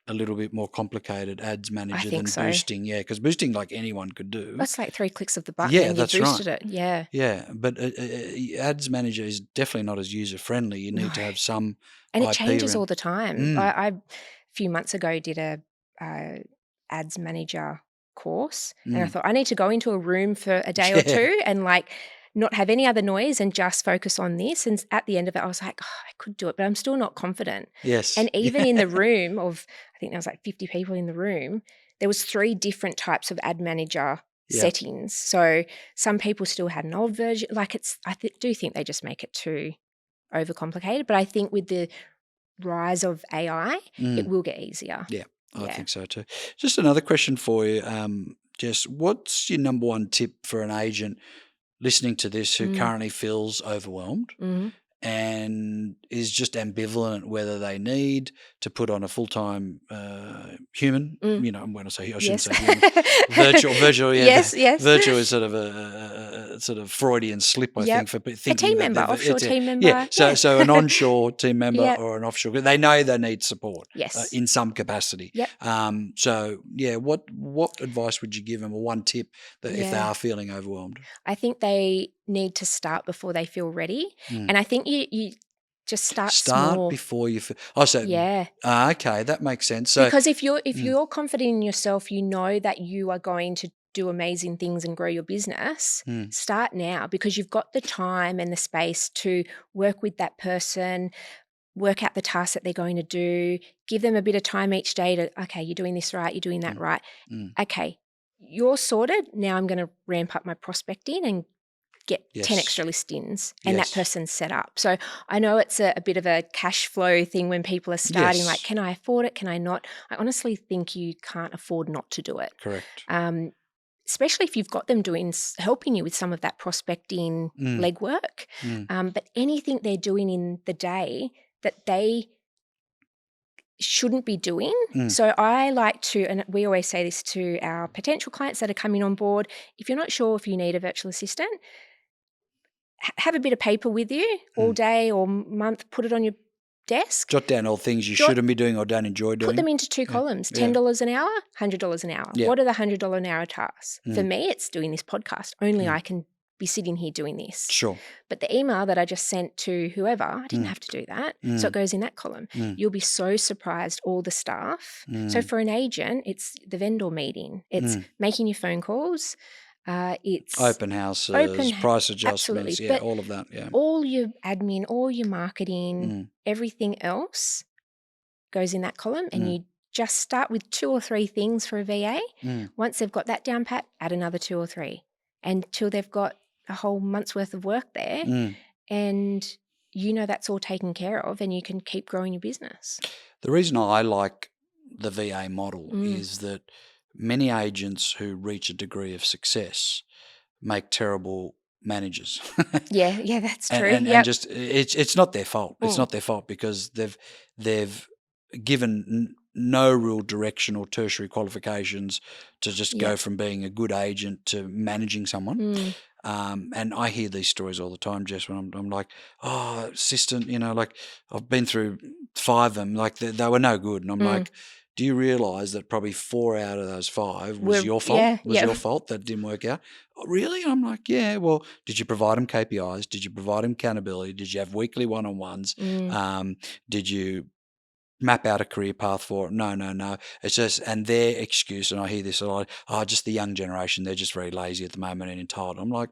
a little bit more complicated, Ads Manager, than boosting. Yeah, because boosting, like anyone could do. That's like 3 clicks of the button and you boosted it. Yeah. Yeah, but Ads Manager is definitely not as user-friendly. You need to have some And it IP changes around. all the time. I a few months ago did a Ads Manager course, and I thought I need to go into a room for a day or two and like not have any other noise and just focus on this. And at the end of it, I was like, I could do it, but I'm still not confident. Yes. And even in the room of, I think there was like 50 people in the room, there was 3 different types of Ad Manager settings. So some people still had an old version. Like do think they just make it too overcomplicated. But I think with the rise of AI, it will get easier. Yeah, I think so too. Just another question for you, Jess. What's your number one tip for an agent listening to this who currently feels overwhelmed and is just ambivalent whether they need to put on a full-time human, when I say, I shouldn't say human, virtual, Yes. Virtual is sort of a sort of Freudian slip, I think, for thinking. A team member, offshore team member. Yeah, so an onshore team member or an offshore, they know they need support in some capacity. Yep. What advice would you give them, or one tip that if they are feeling overwhelmed? I think they need to start before they feel ready. And I think you just start small. Before you feel. Oh, so okay, that makes sense. So because if you're confident in yourself, you know that you are going to do amazing things and grow your business. Start now, because you've got the time and the space to work with that person, work out the tasks that they're going to do, give them a bit of time each day to, okay, you're doing this right, you're doing that right. Okay, you're sorted. Now I'm going to ramp up my prospecting and get 10 extra listings, and that person's set up. So I know it's a bit of a cash flow thing when people are starting, like, can I afford it? Can I not? I honestly think you can't afford not to do it. Correct. Especially if you've got them helping you with some of that prospecting legwork. But anything they're doing in the day that they shouldn't be doing. So I like to, and we always say this to our potential clients that are coming on board, if you're not sure if you need a virtual assistant, have a bit of paper with you all day or month, put it on your desk. Jot down all things you shouldn't be doing or don't enjoy doing. Put them into 2 columns, $10 an hour, $100 an hour. What are the $100 an hour tasks? For me, it's doing this podcast. Only I can be sitting here doing this. Sure. But the email that I just sent to whoever, I didn't have to do that. So it goes in that column. You'll be so surprised, all the stuff. So for an agent, it's the vendor meeting. It's making your phone calls. It's open houses, price adjustments, absolutely. All of that, all your admin, all your marketing, everything else goes in that column, and just start with 2 or 3 things for a VA. Once they've got that down pat, add another 2 or 3 until they've got a whole month's worth of work there. And that's all taken care of, and you can keep growing your business. The reason I like the VA model is that many agents who reach a degree of success make terrible managers. Yeah, that's true. And just it's not their fault. It's not their fault because they've given no real direction or tertiary qualifications to just go from being a good agent to managing someone. And I hear these stories all the time, Jess, when I'm like, oh, assistant, like I've been through 5 of them, like they were no good. And I'm like, do you realise that probably 4 out of those 5 was your fault? Your fault that didn't work out? Oh, really? I'm like, yeah. Well, did you provide them KPIs? Did you provide them accountability? Did you have weekly one-on-ones? Did you map out a career path for it? No. It's just, and their excuse, and I hear this a lot, just the young generation, they're just very lazy at the moment and entitled. I'm like,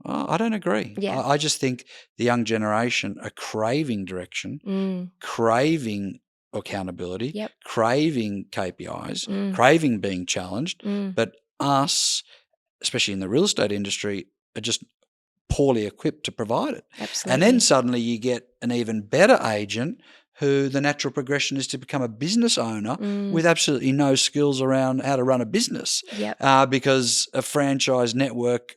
I don't agree. I just think the young generation are craving direction, craving accountability, craving KPIs, craving being challenged, but us, especially in the real estate industry, are just poorly equipped to provide it. Absolutely. And then suddenly you get an even better agent who the natural progression is to become a business owner with absolutely no skills around how to run a business because a franchise network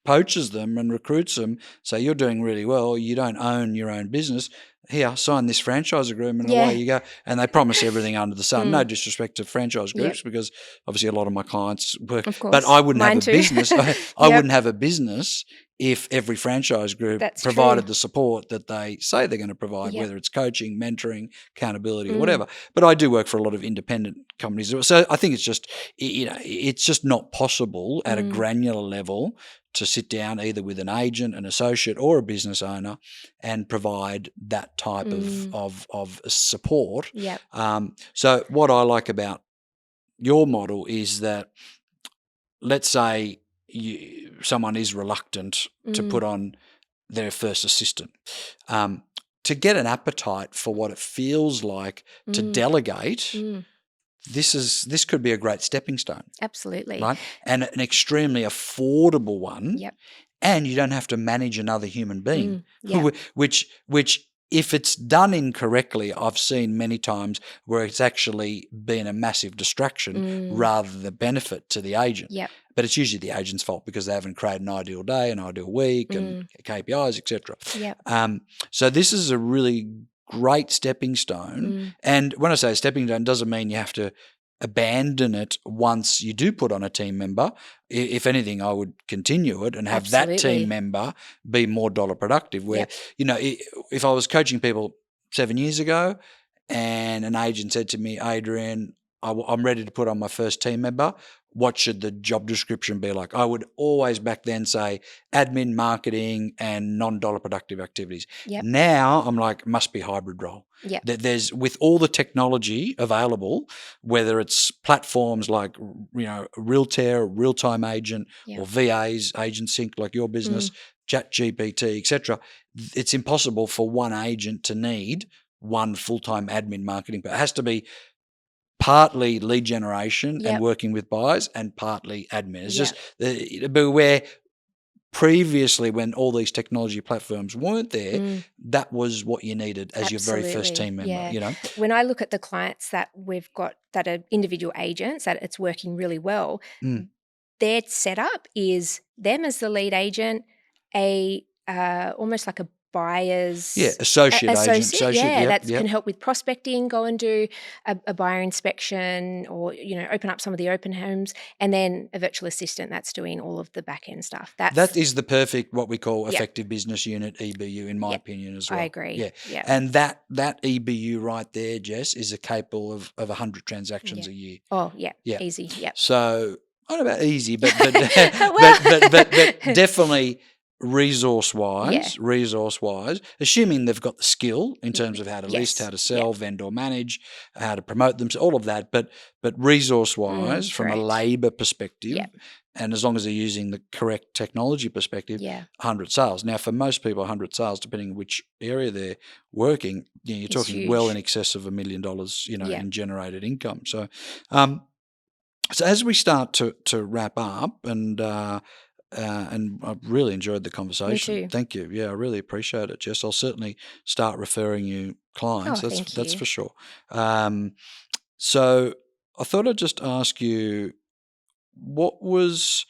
poaches them and recruits them. So you're doing really well. You don't own your own business. Here, sign this franchise agreement and away you go. And they promise everything under the sun. No disrespect to franchise groups because obviously a lot of my clients work. But I wouldn't have a business. I wouldn't have a business if every franchise group provided the support that they say they're going to provide, whether it's coaching, mentoring, accountability or whatever. But I do work for a lot of independent companies. So I think it's just, it's just not possible at a granular level to sit down either with an agent, an associate or a business owner and provide that type of support. So what I like about your model is that, let's say someone is reluctant to put on their first assistant, to get an appetite for what it feels like to delegate. This could be a great stepping stone. Absolutely. Right? And an extremely affordable one. And you don't have to manage another human being, which if it's done incorrectly, I've seen many times where it's actually been a massive distraction rather than benefit to the agent. But it's usually the agent's fault because they haven't created an ideal day, an ideal week and KPIs, etc. So this is a really great stepping stone. And when I say stepping stone, doesn't mean you have to abandon it once you do put on a team member. If anything, I would continue it and have that team member be more dollar productive. Where, if I was coaching people 7 years ago and an agent said to me, Adrian, I'm ready to put on my first team member, what should the job description be like? I would always back then say admin, marketing and non-dollar productive activities. Now I'm like, must be hybrid role. There's, with all the technology available, whether it's platforms like, Realtor, Real-Time Agent or VAs, AgentSync like your business, ChatGPT, etc. It's impossible for one agent to need one full-time admin marketing. But it has to be partly lead generation and working with buyers and partly admin. It's just where previously when all these technology platforms weren't there, that was what you needed as your very first team member. When I look at the clients that we've got that are individual agents, that it's working really well, their setup is them as the lead agent, almost like a buyer's associate agent. That can help with prospecting, go and do a buyer inspection or, open up some of the open homes, and then a virtual assistant that's doing all of the back end stuff. That is the perfect, what we call effective business unit, EBU, in my opinion as well. I agree. And that EBU right there, Jess, is capable of 100 transactions a year. Oh, easy. So I don't know about easy, but definitely resource-wise, assuming they've got the skill in terms of how to list, how to sell, vendor manage, how to promote them, all of that, but resource-wise, from a labour perspective, and as long as they're using the correct technology perspective, 100 sales. Now, for most people, 100 sales, depending on which area they're working, you're talking well in excess of $1 million, in generated income. So, so as we start to wrap up, and I've really enjoyed the conversation. Me too. Thank you. Yeah, I really appreciate it, Jess. I'll certainly start referring you clients. That's for sure. So I thought I'd just ask you, what was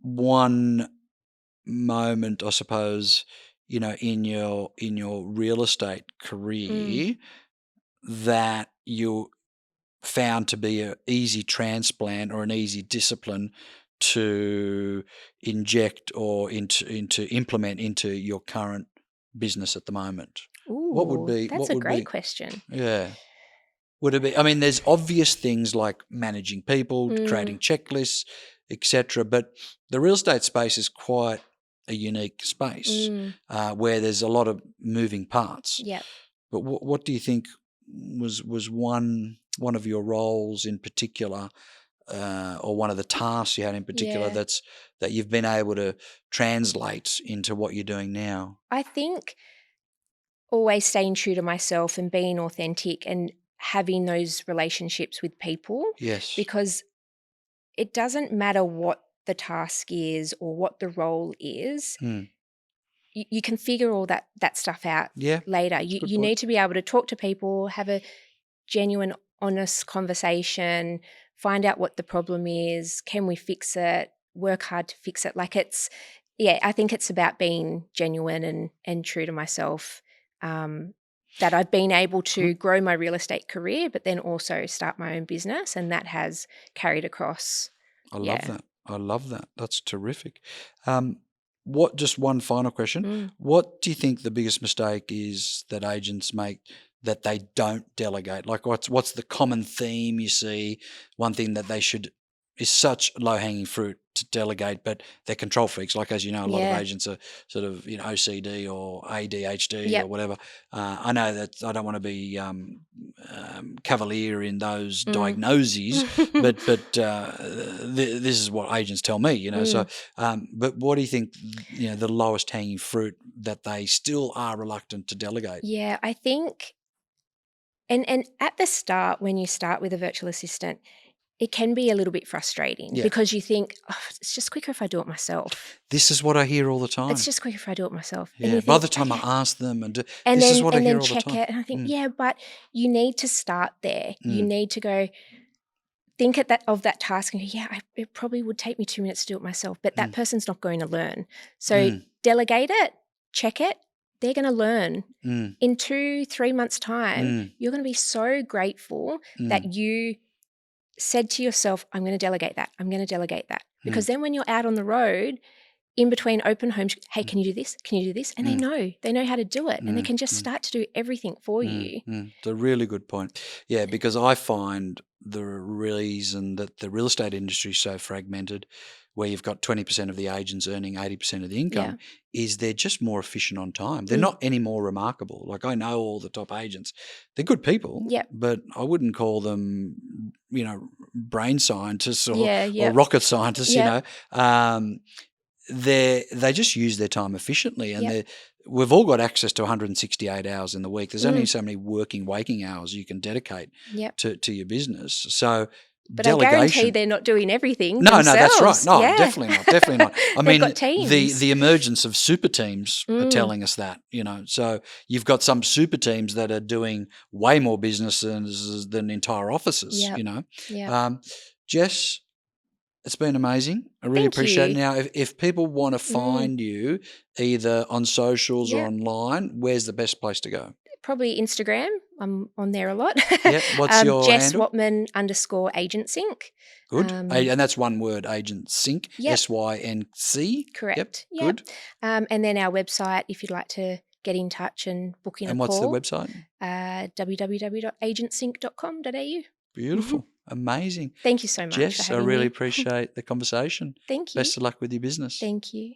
one moment, I suppose, in your real estate career that you found to be an easy transplant or an easy discipline to inject or into implement into your current business at the moment? Ooh, what would be? That's a great question. Yeah. Would it be? I mean, there's obvious things like managing people, creating checklists, etc. But the real estate space is quite a unique space where there's a lot of moving parts. Yeah. But what do you think was one of your roles in particular, or one of the tasks you had in particular that you've been able to translate into what you're doing now? I think always staying true to myself and being authentic and having those relationships with people. Yes. Because it doesn't matter what the task is or what the role is. You can figure all that stuff out later. You need to be able to talk to people, have a genuine, honest conversation, find out what the problem is, can we fix it, work hard to fix it. Like I think it's about being genuine and true to myself, that I've been able to grow my real estate career, but then also start my own business, and that has carried across. I love that. That's terrific. Just one final question. What do you think the biggest mistake is that agents make that they don't delegate? Like what's the common theme you see? One thing that they should is such low-hanging fruit to delegate, but they're control freaks. Like, as you know, a lot of agents are sort of, OCD or ADHD or whatever. I know that I don't want to be cavalier in those diagnoses, but this is what agents tell me, So, but what do you think, the lowest hanging fruit that they still are reluctant to delegate? Yeah, I think, and at the start, when you start with a virtual assistant, it can be a little bit frustrating because you think, it's just quicker if I do it myself. This is what I hear all the time. It's just quicker if I do it myself. Yeah. By the time I ask them, this is what I hear all the time. And then check it, and I think, but you need to start there. You need to go think of that task and go, it probably would take me 2 minutes to do it myself, but that person's not going to learn. So delegate it, check it. They're going to learn. In 2-3 months' time, you're going to be so grateful that you said to yourself, I'm going to delegate that. I'm going to delegate that. Because then when you're out on the road, in between open homes, hey, can you do this? Can you do this? And they know how to do it, and they can just start to do everything for you. It's a really good point. Yeah, because I find the reason that the real estate industry is so fragmented, where you've got 20% of the agents earning 80% of the income, is they're just more efficient on time. They're not any more remarkable. Like, I know all the top agents. They're good people, but I wouldn't call them, brain scientists or rocket scientists, They just use their time efficiently, and we've all got access to 168 hours in the week. There's only so many waking hours you can dedicate to your business. So but delegation, I guarantee they're not doing everything themselves. No, that's right. No, definitely not. I mean, got teams. the emergence of super teams are telling us that, So you've got some super teams that are doing way more business than entire offices, Jess, it's been amazing. I really appreciate it. Now, if people want to find you either on socials or online, where's the best place to go? Probably Instagram. I'm on there a lot. What's your Jess handle? Whatman _AgentSync. Good. And that's one word, AgentSync, SYNC. Correct. Yep. Good. And then our website, if you'd like to get in touch and book in a call. And what's the website? www.agentsync.com.au. Beautiful. Amazing. Thank you so much. Jess, for having I really me. appreciate the conversation. Thank you. Best of luck with your business. Thank you.